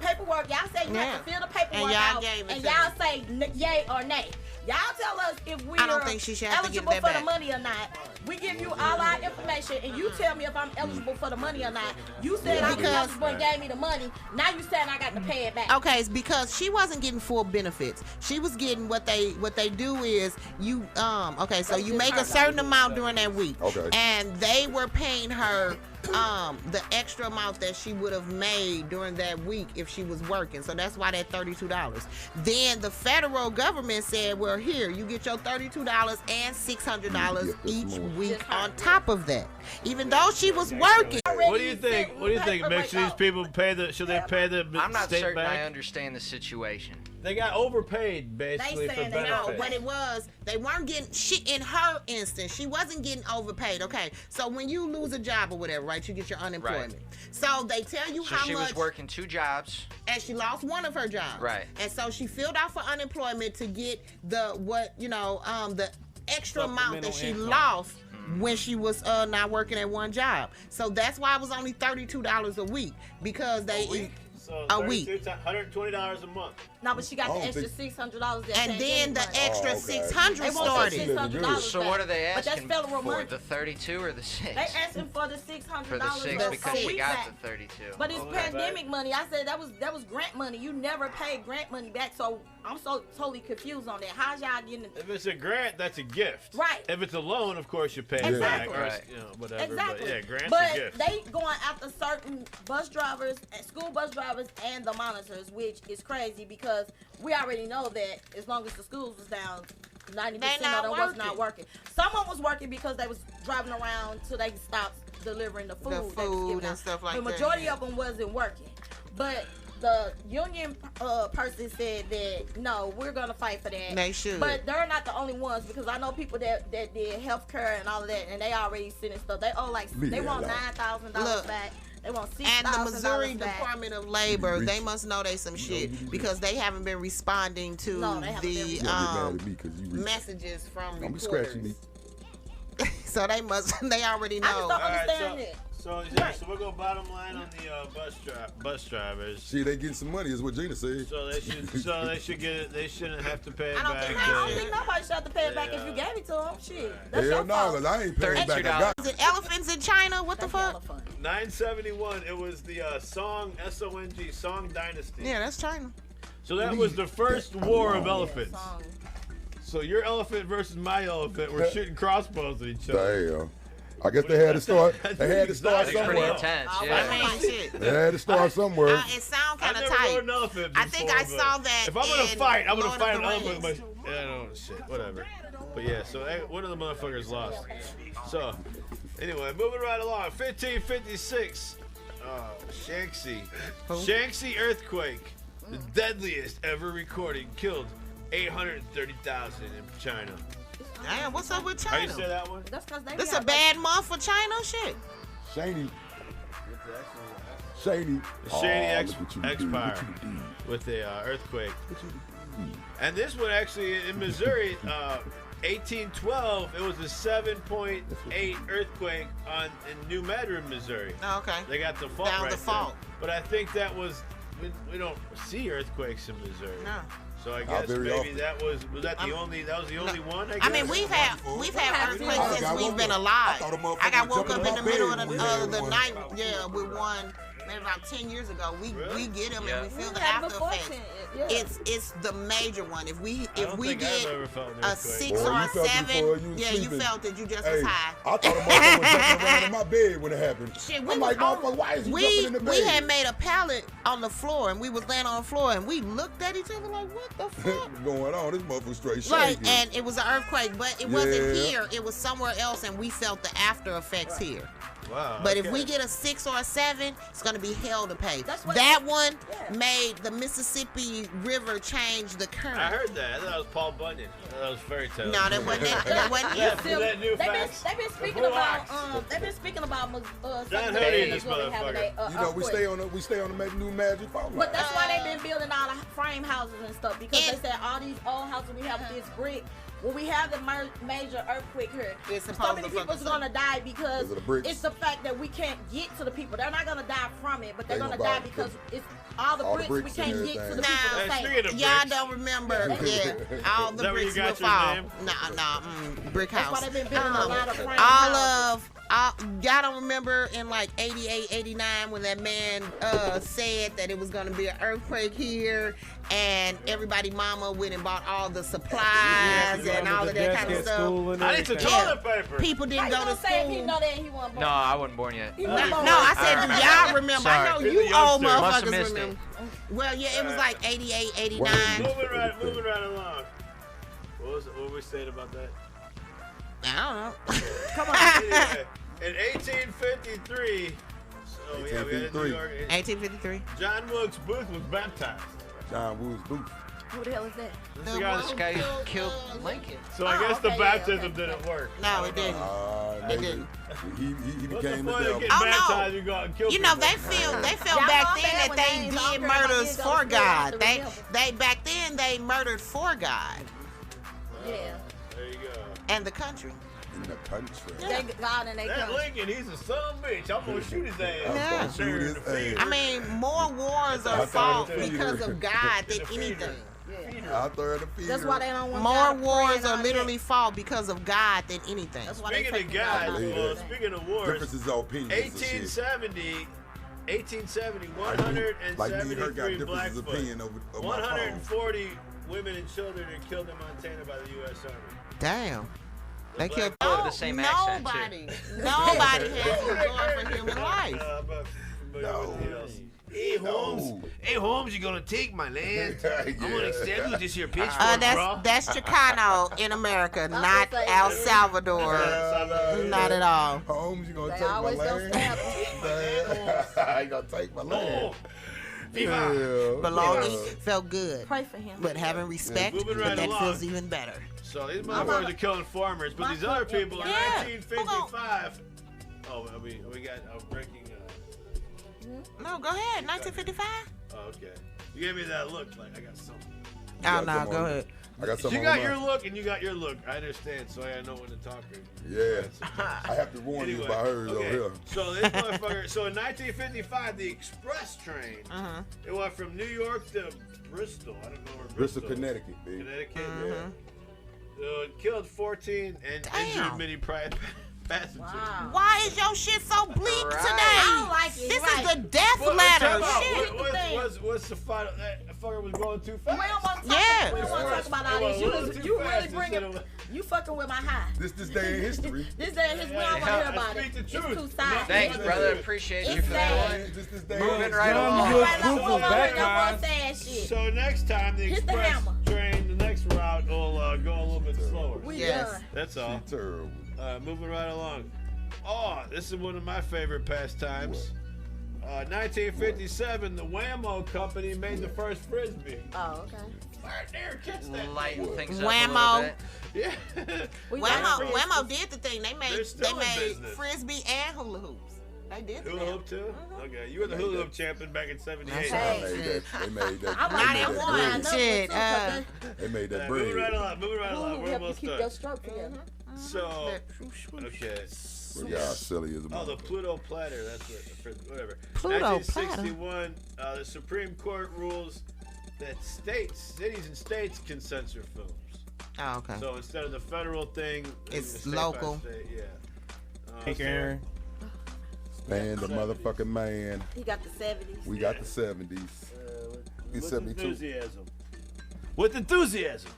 paperwork? Y'all say you have to fill the paperwork out, and y'all say yay or nay. Y'all tell us if we are eligible for the money or not. We give you all our information, and you tell me if I'm eligible for the money or not. You said I was eligible and gave me the money. Now you saying I got to pay it back. Okay, it's because she wasn't getting full benefits. She was getting what they do is you so you make a certain amount during that week. Okay. And they were paying her the extra amount that she would have made during that week if she was working. So that's why that $32. Then the federal government said, well, here, you get your $32 and $600 each week on top of that. Even though she was working. What do you think? What do you think, Mick? Should these people pay the? Should they pay the I'm not state certain back? I understand the situation. They got overpaid basically for benefits. No, what it was, they weren't getting shit in her instance. She wasn't getting overpaid. Okay, so when you lose a job or whatever, right, you get your unemployment. Right. So they tell you So how she much. was working 2 jobs. And she lost one of her jobs. Right. And so she filled out for unemployment to get the extra amount that she lost when she was not working at one job. So that's why it was only $32 a week because they So a week. $120 a month. No, but she got the extra $600. And then the extra $600 started. So what are they But asking that's federal for? money. The 32 or the 6? They asking for the $600 For the 6 because she got back. the 32. But it's pandemic money. I said that was grant money. You never paid grant money back, so I'm so totally confused on that. How's y'all getting it? If it's a grant, that's a gift. Right. If it's a loan, of course you pay it back. Exactly. Or, Right. whatever. Exactly. But yeah, grant's but a gift. they going after certain bus drivers, and school bus drivers, and the monitors, which is crazy because we already know that as long as the schools was down, 90% of them was not working. Someone was working because they was driving around till they stopped delivering the food. The they was food giving and out. stuff like the that. majority of them wasn't working, but the union person said that no, we're gonna fight for that. They should. But they're not the only ones because I know people that did healthcare and all of that, and they already sending stuff. They owe they want $9,000 back. They want $6,000 And the Missouri back. Department of Labor, they must know they some shit because they haven't been responding to the messages from reporters. So they already know. I just don't understand it. So we'll go bottom line on the bus drivers. See, they getting some money, is what Gina said. So they should get it. They shouldn't have to pay it I don't think nobody should have to pay it back if you gave it to them. Shit, that's your fault. Cause I ain't paying back. I got Is it elephants in China? What the fuck? 971. It was the Song SONG Song Dynasty. Yeah, that's China. So that was the first war of elephants. So your elephant versus my elephant were shooting crossbows at each other. Damn. I guess they had to start. They had to start somewhere. Pretty intense, yeah. They had to start somewhere. It sounds kind of I've never tight. rode an elephant I think I before, saw but that. If I'm gonna fight, I'm gonna Lord fight of an the elephant. Rings. Yeah, no shit, whatever. But yeah, so one of the motherfuckers lost. So anyway, moving right along. 1556. Shanxi earthquake, the deadliest ever recorded, killed 830,000 in China. Damn, what's up with How China? you say that one? That's because they. This a bad month for China, shit. Shady. Shady Expire with the earthquake. And this one actually in Missouri, 1812, it was a 7.8 earthquake in New Medford, Missouri. Oh, okay. They got the fault Down right the fault. there. But I think that was, we don't see earthquakes in Missouri. No. So I guess maybe that was the only one, I guess? I mean, we've had earthquakes since we've been alive. I got woke up in the middle of the night, with one maybe about 10 years ago. We get them and we feel the had after before effects. 10, yeah. It's the major one. If we get a 6 Boy, or you a felt it 7, before you was you sleeping. felt it. You just Hey, was high. I thought a motherfucker was jumping around in my bed when it happened. Shit, I'm like, motherfucker, why is you jumping in the bed? We had made a pallet on the floor and we was laying on the floor and we looked at each other like, what the fuck? What's going on? This motherfucker straight Like, shaking. and it was an earthquake, but it wasn't here. It was somewhere else, and we felt the after effects here. Wow. But if we get a 6 or a 7, it's gonna be hell to pay. What That one made the Mississippi River change the current. I heard that. I thought it was Paul Bunyan. That was fairy tale. No, that wasn't it. That wasn't it. They've been speaking about They've been speaking about John Hoodie in this motherfucker. You know, we stay on the new magic phone. But that's why they've been building all the frame houses and stuff, because they said all these old houses we have with this brick. When we have the major earthquake here, so many people's gonna die because it's the fact that we can't get to the people. They're not gonna die from it, but they're gonna die because it's all the bricks we can't get to the people. Y'all don't remember, all the bricks will fall. Brick house. That's why they've been building a lot of frame houses. Y'all don't remember in like 88, 89 when that man said that it was going to be an earthquake here and everybody mama went and bought all the supplies and all of that kind of stuff. I need some toilet paper. People didn't go to school. He know that he wasn't born. No, I wasn't born yet. No, I said, do y'all remember? Sorry. I know you old Must have motherfuckers missed remember. Well, yeah, it was like 88, 89. Moving right along. What were we saying about that? I don't know. Come on. Anyway, in 1853, we had in New York. 1853. John Wilkes Booth was baptized. John Wilkes Booth. Who the hell is that? This guy who killed Lincoln. So I guess the baptism didn't work. No, it didn't. It didn't. He became the devil. Baptized, you go out and kill You know, people. they felt back then that they did murders for God. They back then they murdered for God. Yeah. There you go. And the country. In the country. They God and they That country. Lincoln, he's a son of a bitch. I'm gonna shoot his ass. Yeah. Shoot his ass. I mean, more wars are fought because of God than anything. Out there in the field. That's why they don't want More y'all wars praying are on literally fought because of God than anything. That's why they Speaking of taking God, God. speaking of wars, Differences of opinions. 1870, Like me and her got 173 differences of Blackfoot. opinion over my phone. 140 women and children are killed in Montana by the U.S. Army. Damn. They killed With the same accent, nobody. too. Nobody has going for human life. No. Hey, Holmes, you gonna take my land? I'm gonna accept you this here pitchfork, bro. That's Chicano in America, not El Salvador. Not at all. Holmes, you gonna They take my always don't land? stab I ain't gonna take my land. Belonging felt good, Pray for him. but having respect, Moving right that along. feels even better. So these motherfuckers are killing farmers, but these other people in 1955. Oh, we got a breaking. No, go ahead. 1955. Oh, okay. You gave me that look like I got something. Oh, no, go ahead. I got something You got on your mine. look and you got your look. I understand, so I know when to talk. Yeah. I have to warn you about hers over here. So this motherfucker. So in 1955, the express train. It went from New York to Bristol. I don't know where Bristol, Connecticut, baby. Connecticut. It killed 14 and injured many passengers. Why is your shit so bleak today? I don't like it. This is the death letter. Shit. What's the final? That fucker was going too fast. We don't want to talk about all this. You really bring it. You fucking with my high. This day in history. This day in history. We don't want to hear about it. It's too sad. Thanks, brother. Appreciate you for that one. Moving right along. So next time the express train, the next route will go a little bit slower. Yes. That's all. Terrible. Moving right along. Oh, this is one of my favorite pastimes. 1957, the Whammo Company made the first frisbee. Oh, okay. Right there, catch that. Lighten things up Whammo. a little bit. Yeah. Whammo did the thing. They made still in business. frisbee and hula hoops. They did Hula hoop too? Okay, you were the hula hoop champion back in '78. They made that. Not in one. Shit. They made that Moving bread. right along. We're Help you almost keep done. your stroke together. So, okay. Look at how silly is Oh, the Pluto platter. That's what. Whatever. Pluto 1961, the Supreme Court rules that cities and states can censor films. Oh, okay. So instead of the federal thing, It's state by local. state, yeah. Aaron. Man, the motherfucking man. He got the 70s. We got the 70s. He's 72. Enthusiasm. With enthusiasm.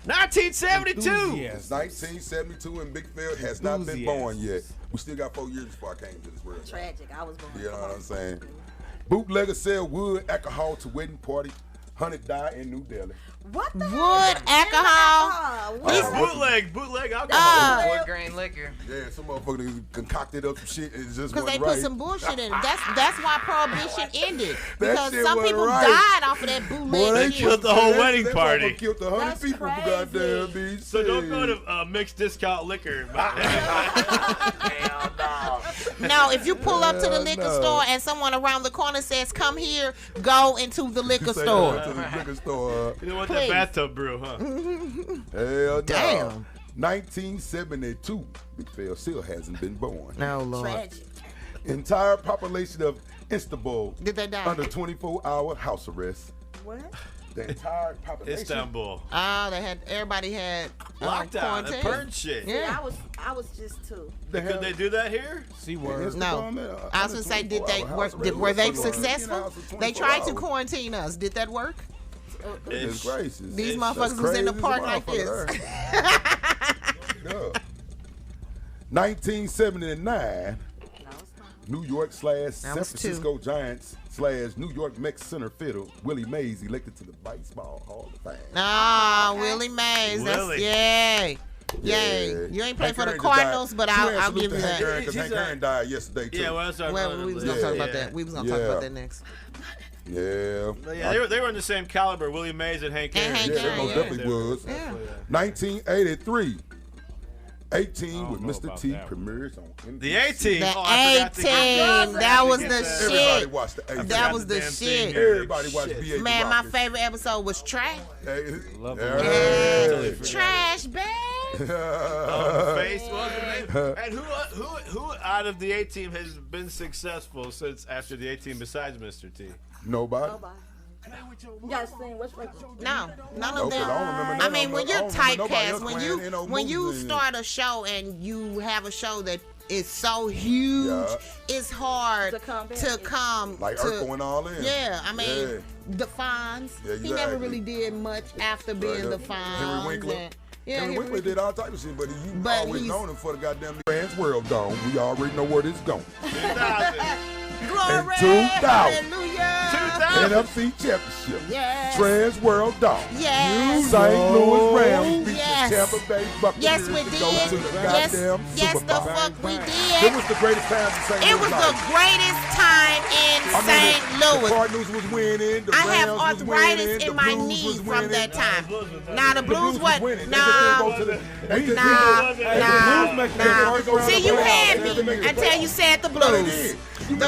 1972. It's 1972 and Big Phil has not been born yet. We still got 4 years before I came to this world. Tragic. I was born. You know what I'm saying? Bootleggers sell wood, alcohol to wedding party. 100 die in New Delhi. What the wood, alcohol? Bootleg alcohol. Wood grain liquor. Yeah, some motherfuckers concocted up some shit and it just Because they wasn't put right. some bullshit in it. That's why prohibition ended. Because shit some wasn't people right. died off of that bootleg. Boy, they shit. killed the whole wedding That party. motherfucker killed 100 people for goddamn me. So don't go to mixed discount liquor. No, if you pull up to the liquor store and someone around the corner says, "Come here," go into the liquor store. To the liquor store. You don't want that bathtub brew, huh? Hell Damn. no. 1972. Big Phil still hasn't been born. No, Lord. Tragic. Entire population of Istanbul Did they die? under 24-hour house arrest. What? The entire population. Istanbul. Oh, everybody had Lockdown and quarantine. burn shit. Yeah. I was just 2. Could they do that here? No. I was gonna say, did they work? Were they successful? They tried to quarantine us. Did that work? Goodness gracious. These motherfuckers was in the park like this. 1979, New York / San That was 2. Francisco Giants / New York Mets center fiddle Willie Mays elected to the Baseball Hall of Fame. Ah, Willie Mays. Willie. Yay. Yeah. You ain't played for the Hank Aaron Cardinals, died. but I'll give you that. Because Hank Aaron died yesterday, too. Yeah, well, that's our Well, we was gonna talk about that. We was gonna talk about that next. Yeah. Yeah, they were in the same caliber, Willie Mays and Hank Aaron. Hank Yeah, they Aaron, most yeah. definitely was. Yeah. 1983. 18 with know Mr. about T that premieres on NBC. The A-Team. The Oh, I forgot to get A-Team. That was the Everybody shit. watched the A-Team. That was the damn shit. thing. Everybody watched B.A. Man, my favorite episode was Trash. Love Yeah. Trash bag. Face, and who out of the A-Team has been successful since after the A-Team besides Mr. T? Nobody. You guys seen what's right? No, none No, of 'cause I don't remember them. none I of mean, them. when I you're don't remember nobody typecast, else when playing in no you movies. start a show and you have a show that is so huge, it's hard To come back. to come Like to. Urkel and all in. Yeah, I mean, Yeah. the Fonz. Yeah, He never exactly. really did much after being the Fonz. Henry Winkler. and- Yeah, Henry Winkler did all type of shit, but you But always he's- known him for the goddamn Trans World Dome. We already know where this going. Glory, In 2000. hallelujah. NFC Championship. Yes. Trans World Dome. Yes. St. Louis Rams beat Yes. the Tampa Bay Buccaneers Yes, we to did. go to the Yes, goddamn yes, Super the Bowl. fuck we It did. was the greatest time in St. Louis. It was the greatest time in St. The Louis. Cardinals was winning. The I have Rams was arthritis winning, in the my Blues knee was from winning. that time. Nah, the Blues what? winning. Nah, See, you had me until you said the Blues. I'm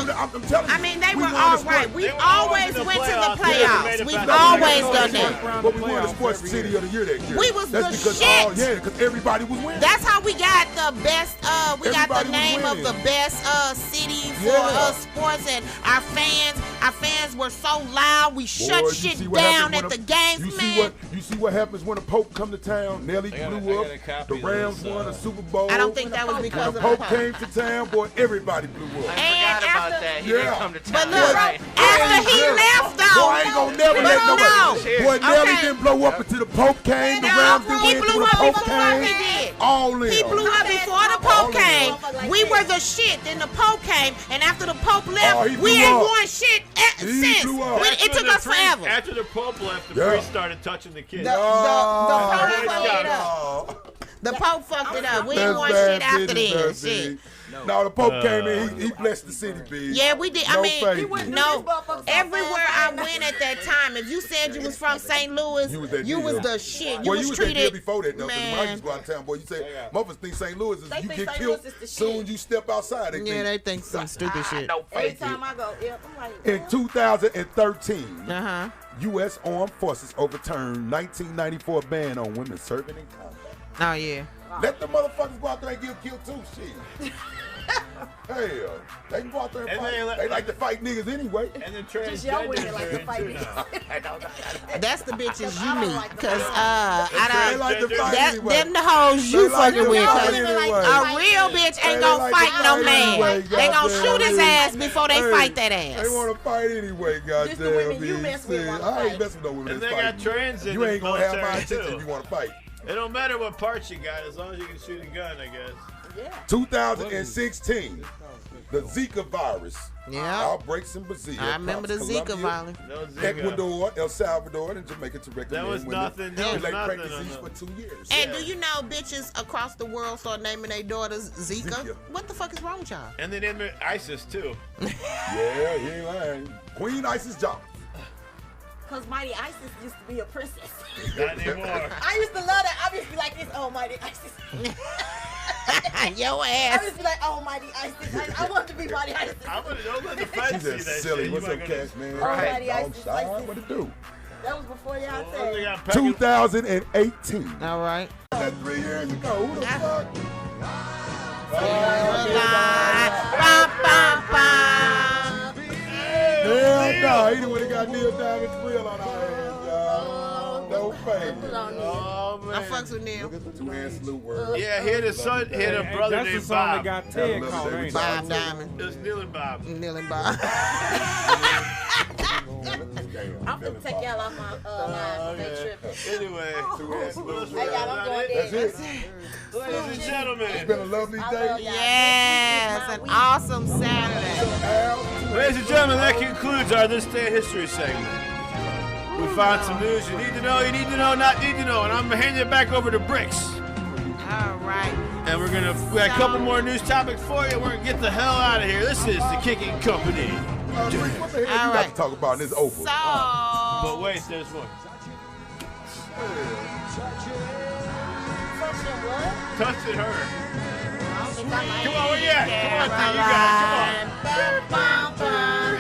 telling you. I mean, they were won the all sports- right. We they were always always in the went to the playoffs. playoffs. We've They always No, done they that. weren't. But we won the Sports City of the Year that year. We was That's the because, shit. yeah, because everybody was winning. That's how we got the best. We got the Everybody was name of the winning. best city for Yeah. sports, and our fans were so loud. We shut Boy, you shit see what down happens at the when games, man. You see what happens when a Pope come to town? Nelly blew up. The Rams won a Super Bowl. I don't think that was because when of the the Pope came to town, boy, everybody blew up. I forgot about that. He didn't come to town. But look, Right. after he left, though. Boy, I ain't gonna never let nobody. Boy, Nelly Okay. didn't blow up until the Pope came. The Rams didn't He win blew until up the Pope before came. he did. All in. He blew up before the Pope came. We were the shit. Then the Pope came, and after the Pope left, he we blew ain't up. won shit since. blew up. It took us forever. After the Pope left, the Yeah. priest started touching the kids. The Pope Everybody fucked got it it. up. The Pope fucked it up. We That's ain't won bad shit after business, this. bad Shit. No, the Pope came in. He blessed the city, big. Yeah, we did. I No mean, faking. no. Everywhere I went at that time, if you said you was from St. Louis, you was the shit. You Well, was you was that deal treated. before that, though. Because when I used to go out of town, boy, you say, motherfuckers think St. Louis is, you get killed soon as you step outside. Yeah, they think some stupid shit. Every time I go, I'm like, In 2013, Uh-huh. U.S. Armed Forces overturned 1994 ban on women serving in combat. Oh, yeah. Let the motherfuckers go out there and get killed too, shit. Hell, they can go out there and fight. They like to fight niggas anyway. And then Just y'all women like to fight niggas. That's the bitches you meet, like cause They like to fight anyway. them the hoes you fucking with. Cause anyway. a real bitch ain't gonna fight no man. They gonna shoot his ass before they fight that ass. They want to fight anyway, goddamn. Just the women you mess with want to I ain't fight. messing with no women. And they that's got fighting. trans in You the ain't gonna have my military, attention too. if you want to fight. It don't matter what parts you got, as long as you can shoot a gun, I guess. Yeah. 2016, the Zika virus. Yeah. Outbreaks in Brazil. I remember the prompts Zika Colombia, violence. Ecuador, El Salvador, and Jamaica to recommend That was nothing. That was relate nothing. disease for 2 years. And do you know bitches across the world start naming their daughters Zika? Zika. What the fuck is wrong with y'all? And then in ISIS too. Yeah, he ain't lying. Queen Isis Jones. Cause Mighty Isis used to be a princess. Not anymore. I used to love that. I used to be like this, oh Mighty Isis. Your I ass. used to be like, oh Mighty Isis. I want to be Mighty Isis. I'm gonna don't let the feds She's see just that silly. shit. What's You up, might Cash, man? All right, Dog Isis, side. Isis. What it do? That was before y'all They said. got packaged- 2018. All right. That's 3 years ago. Who the fuck? Hell no. He done would have got Neil Diamond Thrill on our hands, y'all. No face. Oh man. I fucks with Neil. Look at the two-hand salute word. Yeah, he had a son, he had a brother That's the named song Bob. that got Ted called, ain't it? Bob Diamond. It was Neil and Bob. Neil and Bob. I'm gonna take y'all off my line. Make sure. Anyway, Hey, y'all, I'm going That's there. it. ladies and gentlemen. It's been a lovely I love day. y'all. Yes, an awesome Saturday. Ladies and gentlemen, that concludes our This Day in History segment. We found some news you need to know, not need to know, and I'm handing it back over to Bricks. All right. And we got a couple more news topics for you. We're gonna get the hell out of here. This is the Kickett Kompany. What the hell All you got right. to talk about in this open? But wait, there's one. Touching her. Come on, where you at? Come on, T, you got it. Come on.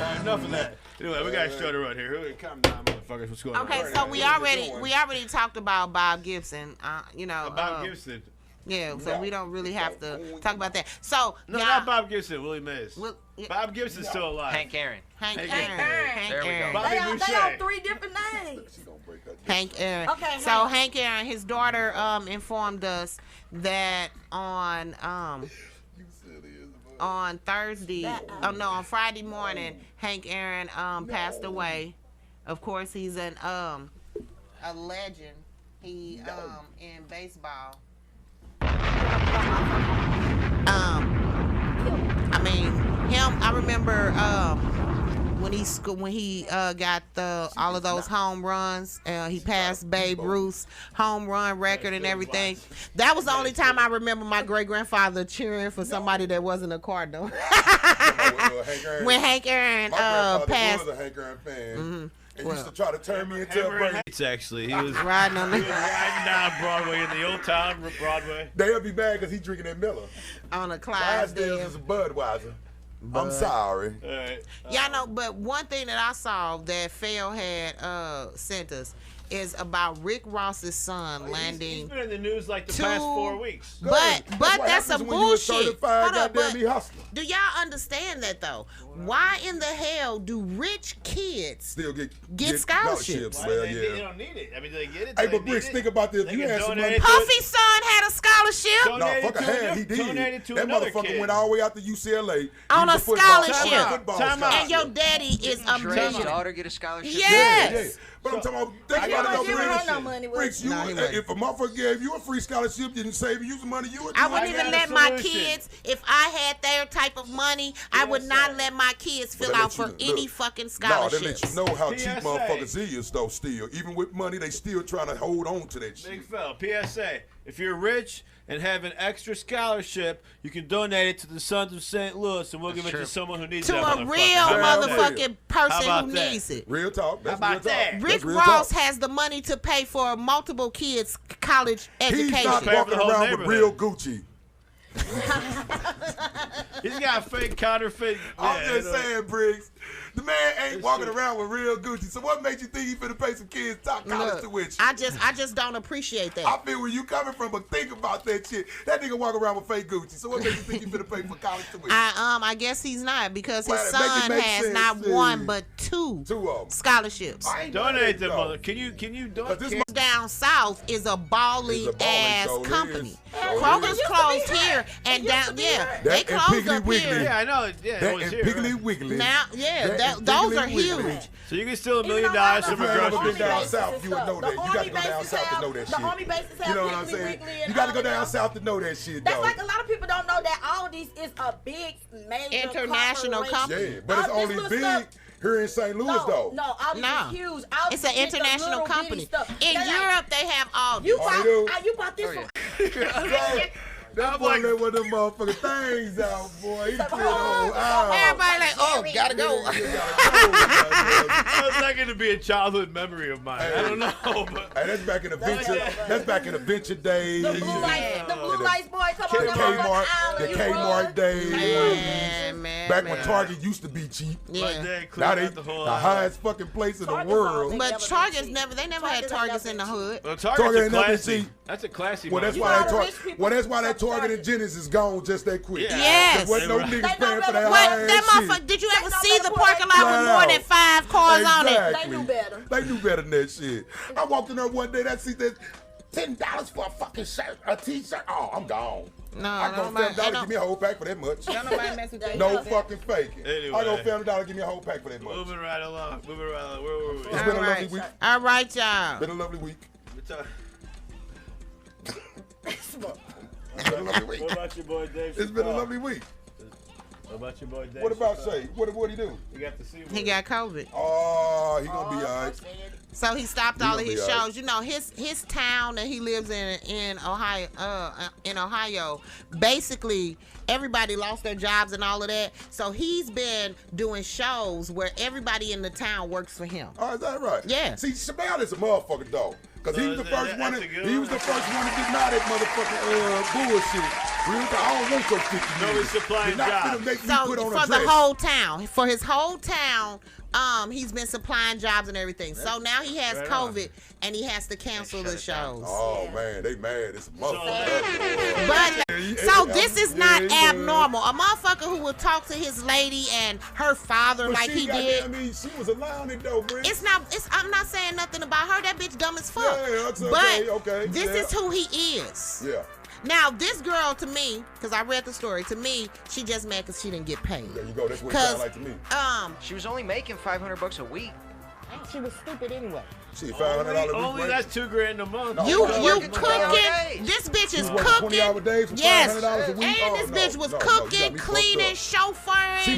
All right, enough of that. Anyway, we got a show to run here. Calm down, motherfuckers. What's going on? Okay, so we already talked about Bob Gibson. Bob Gibson. Yeah, so we don't really have to talk about that. So No, not Bob Gibson. Willie Mays. Yeah. Bob Gibson's still alive. Hank Aaron. Hank There we go. Aaron. Bobby They on Boucher. 3 different names. Hank Aaron. Okay, So Hank Aaron, his daughter informed us that on Thursday, on Friday morning, Hank Aaron passed away. Of course, he's a legend. He in baseball. I mean, him. I remember when he got all of those home runs. He passed Babe Ruth's home run record and everything. That was the only time I remember my great grandfather cheering for somebody that wasn't a Cardinal. When Hank Aaron passed. Was a Hank Aaron fan. Mm-hmm. And used to try to turn me into a break. It's actually he was riding riding down Broadway in the old town Broadway. They'll be mad because he's drinking that Miller. On a Clydesdale is a Budweiser. I'm sorry. All right. Y'all know, but one thing that I saw that Phil had sent us is about Rick Ross's son landing. He's been in the news like the past 4 weeks. But that's some bullshit. Hold up, but hustler. do y'all understand that though? Why in the hell do rich kids still get scholarships? Well, They yeah. don't need it. I mean, do they get it? Hey, but Bricks, think about this. They You can had some donate money. it to Puffy's son had a scholarship. No, fuck a hand. He did. Donated to That another motherfucker kid. went all the way out to UCLA. On He a was football scholarship. Time out. And your daddy is a Dre's millionaire. daughter get a scholarship? Yes. Yeah. But I'm talking about, think about it though, Bricks. Bricks, No, he wasn't. if a motherfucker gave you a free scholarship, didn't save you some money, you would. I wouldn't even let my kids, if I had their type of money, I would not let my kids fill out for any fucking No, they scholarships. let you know how cheap PSA. motherfuckers is though. Still, even with money, they still trying to hold on to that shit. Big fella, PSA. If you're rich and have an extra scholarship, you can donate it to the Sons of St. Louis, and we'll give it to someone who needs To that a motherfucker. real How about that? motherfucking person How about who that? needs it. Real talk. That's How about real talk. that? That's Rick real Ross talk. has the money to pay for multiple kids' college education. He's not Pay for walking the whole around with neighborhood. real Gucci. He's got fake counterfeit. I'm just saying, Briggs. The man ain't walking around with real Gucci. So what makes you think he finna pay some kids top college tuition? I just don't appreciate that. I feel where you coming from, but think about that shit. That nigga walk around with fake Gucci. So what makes you think he finna pay for college tuition? I guess he's not because his son has not one but two scholarships. Donate them, mother. Can you donate? This down south is a balling ass company. Kroger's closed here and down they closed up here. Yeah, I know. Yeah, it was here. Piggly Wiggly. Now, those are huge. So you can steal $1 million from a grocery store. Down south, you would know that. You got to go down south to know that shit. The Army bases have you know what I'm saying? You got to go down south to know that shit, That's though. like a lot of people don't know that Aldi's is a big, major international company. Yeah, but it's only big here in St. Louis, though. No, Aldi's is huge. Aldi's it's an international company. In Europe, they have Aldi's. You bought this one. That boy let one of them motherfucking things out, boy. He said, everybody like, gotta go. That's not going to be a childhood memory of mine. I don't know, but hey, that's back in the venture days. The blue lights, boy, come on. The Kmart days. Man, back when Target used to be cheap. Yeah. Now they the highest fucking place in the world. But Target's never had Targets in the hood. Well, Target's a classy. That's a classy. Well, that's why that Target and Jennings is gone just that quick. Yeah. Yes. Wasn't no niggas paying for that shit. Did you ever see the parking lot with more than 5 cars on it? They knew better. They knew better than that shit. I walked in there one day, that $10 for a fucking shirt, a t-shirt. Oh, I'm gone. No, I go $7, give me a whole pack for that much. No fucking faking. Anyway. I go $7, give me a whole pack for that much. Moving right along. Where were we? It's been a lovely week. All right, y'all. Been a lovely week. It's been a lovely week. What about your boy Dave? It's been a lovely week. What about your boy Dave? What about Shay? What he do? He got COVID. Oh, he gonna be all right. So he stopped all of his shows. You know, his town that he lives in Ohio, basically everybody lost their jobs and all of that. So he's been doing shows where everybody in the town works for him. Oh, is that right? Yeah. See, Shabal is a motherfucker, though. Because he was the first one to deny that motherfucking bullshit. I don't want your 50 No, he's supplying jobs. For the whole town. For his whole town, he's been supplying jobs and everything. So now he has COVID and he has to cancel the shows. Oh, man, they mad. It's a motherfucker. But so this is not abnormal. A motherfucker who will talk to his lady and her father like he did. I mean, she was allowing it though, Brent. I'm not saying nothing about her. That bitch dumb as fuck. Yeah, that's okay. But okay. This is who he is. Yeah. Now, this girl, to me, because I read the story, to me, she just mad because she didn't get paid. There you go. That's what it sounds like to me. She was only making $500 a week. She was stupid anyway. She $500 a week. Only that's $2,000 a month. No, you cooking? This bitch is cooking. 20-hour days for yes, $500 a week. And this bitch was cooking, cleaning, chauffeuring. She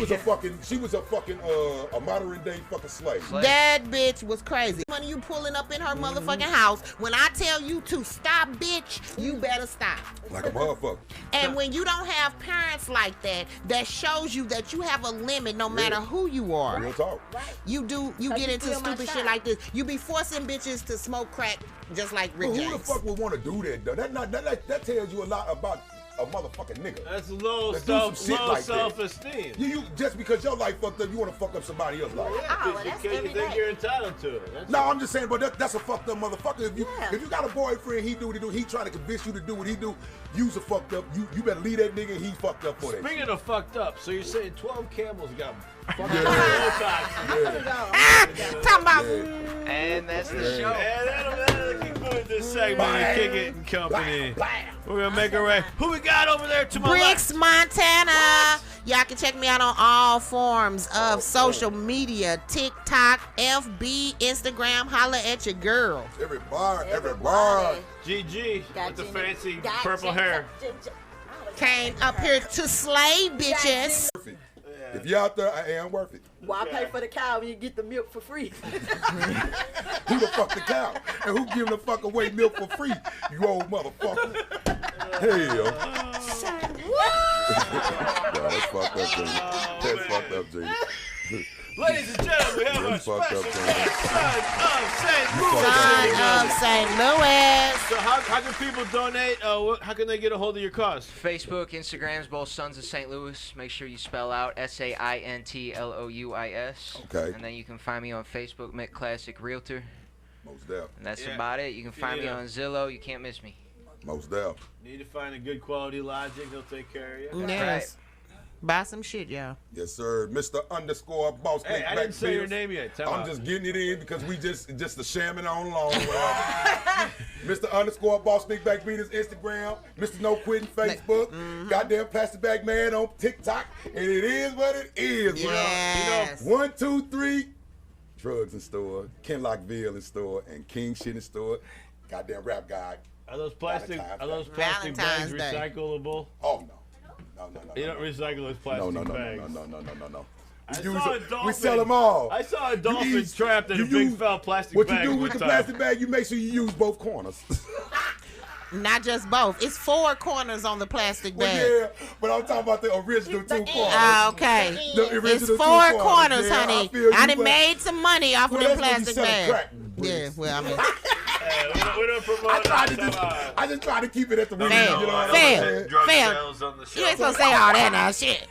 was a fucking a modern day fucking slave. That bitch was crazy. When you pulling up in her motherfucking house, when I tell you to stop, bitch, you better stop. Like a motherfucker. And when you don't have parents like that, that shows you that you have a limit no matter who you are. Real talk. You get into stupid shit like this. You be forcing bitches to smoke crack just like Rick James. Who the fuck would want to do that though? That tells you a lot about a motherfucking nigga. That's low self-esteem. You just because your life fucked up, you want to fuck up somebody else's life. Because you think you're entitled to it. No, I'm just saying, but that's a fucked up motherfucker. If you got a boyfriend, he do what he do. He trying to convince you to do what he do. You's a fucked up. You better leave that nigga. He fucked up for that. Speaking of fucked up, so you're saying 12 camels got fucking talking about. And that's the show. And that'll conclude this segment of Kickett and Kompany. We're gonna make it right. Who we got over there to my Bricks, left? Montana. Y'all can check me out on all forms of social media: TikTok, FB, Instagram. Holla at your girl. Every bar. GG with the fancy purple hair. Came up here to slay, bitches. If you out there, I am worth it. Well, I pay for the cow and you get the milk for free. Who the fuck the cow? And who giving the fuck away milk for free? You old motherfucker. Hell. That's fucked up, Jay. That's fucked up, Jay. Ladies and gentlemen, we have our special guest, Son of St. Louis. So how can people donate? How can they get a hold of your cause? Facebook, Instagrams, both Sons of St. Louis. Make sure you spell out SAINTLOUIS. Okay. And then you can find me on Facebook, Mick Classic Realtor. Most deaf. And that's about it. You can find me on Zillow. You can't miss me. Most deaf. Need to find a good quality logic. They'll take care of you. Yes. Right. Buy some shit, y'all. Yes, sir. Mr. Underscore Boss. Hey, I didn't say your name yet. I'm just getting it in because we just a shamming on long. Mr. Underscore Boss Big Back Beaters Instagram. Mr. No Quitting Facebook. Goddamn Plastic Bag Man on TikTok. And it is what it is. Yes. You know, 1, 2, 3. Drugs in store. Kenlockville in store. And King shit in store. Goddamn Rap Guy. Are those plastic bags recyclable? Oh, no. No. You don't recycle those plastic bags. No. We sell them all. I saw a dolphin trapped in a big felt plastic bag. What you do with the plastic bag, you make sure you use both corners. Not just both. It's 4 corners on the plastic bag. Well, yeah, but I'm talking about the original 2 corners. Okay. It's 4 corners, honey. I done made some money off of them plastic bags. Yeah, well, I mean. We don't promote I just try to keep it at the real. Fail. You know what I'm saying? You ain't supposed to say all that now, shit.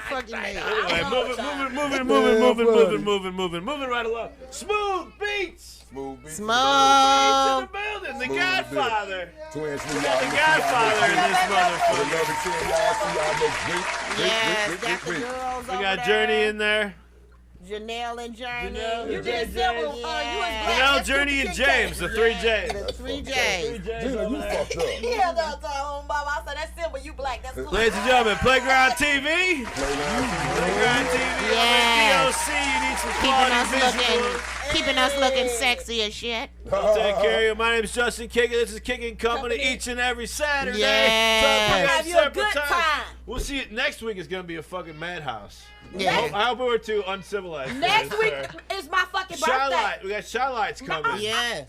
Fucking Anyway, moving right along. Smooth beats. Smooth beats. In the building. The Godfather. Twins, the Godfather in this motherfucker. Yes, got the girls We got Journey in there. Janelle and Journey. You did several. Janelle, Journey, and James. The 3 J's. The 3 J's. Gina, you fucked up. Yeah, that's Mama. I said that's simple. You black. That's cool. Ladies and gentlemen, Playground TV. Playground TV. Yeah. DOC, you need some quality visuals. Keeping us looking sexy as shit. I'll take care of you. My name is Justin Kickett. This is Kicking Company each and every Saturday. Yeah. Have you a good time. We'll see it next week. Is going to be a fucking madhouse. Yeah. I hope we were too uncivilized. Next week is my fucking birthday. We got Shylights coming. Yeah.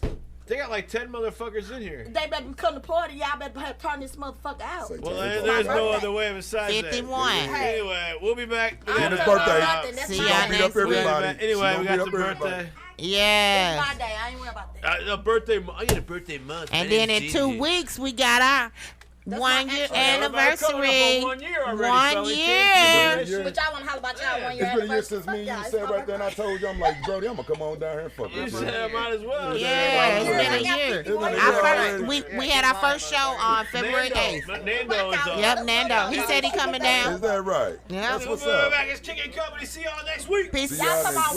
They got like 10 motherfuckers in here. They better come to party. Y'all better turn this motherfucker out. Well, there's no other way besides 51. Anyway, we'll be back. It's birthday. See y'all next week. Anyway, we got the birthday. Yeah. It's my day. I ain't worried about that. Birthday. I get a birthday month. And then in 2 weeks, we got our 1 year anniversary. 1 year already. 1 year. But y'all want to holler about y'all 1 year It's been a year anniversary. since me and you said right there, and I told you, I'm like, Brody, I'm going to come on down here and fuck You this. said I might as well. Yeah, it's been a year. We had our first show on February 8th. Nando is on. Yep, Nando. He said he coming down. Is that right? Yep. That's what's We'll be up. back. It's Kicking Company. See y'all next week. Peace. Y'all come out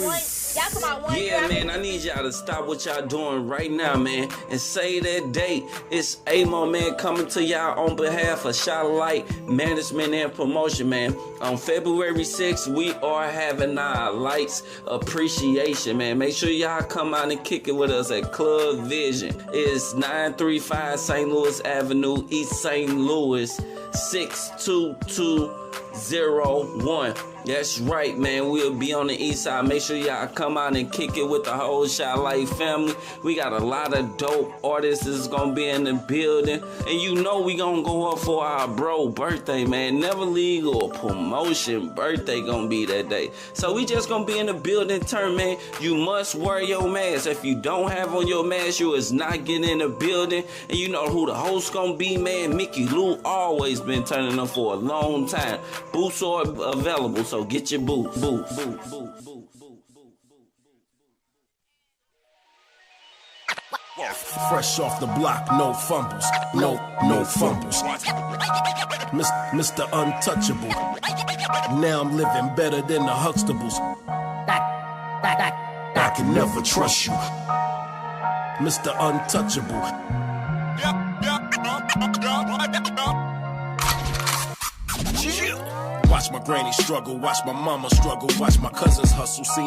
one Yeah, year. man, I need y'all to stop what y'all doing right now, man, and say that date. It's Amo, man, coming to y'all on behalf of Shylight Management and Promotion, man. On February 6th, we are having our Lights Appreciation, man. Make sure y'all come out and kick it with us at Club Vision. It's 935 St. Louis Avenue, East St. Louis, 62201. That's right, man. We'll be on the east side. Make sure y'all come out and kick it with the whole Shylight family. We got a lot of dope artists that's gonna be in the building. And you know we gonna go up for our bro birthday, man. Never Legal Promotion birthday gonna be that day. So we just gonna be in the building turn, man. You must wear your mask. If you don't have on your mask, you is not getting in the building. And you know who the host gonna be, man. Mickey Lou always been turning up for a long time. Boots are available, so get your boots. Fresh off the block, no fumbles, no fumbles. Mr. Untouchable. Now I'm living better than the Huxtables. I can never trust you, Mr. Untouchable. Watch my granny struggle, watch my mama struggle, watch my cousins hustle. See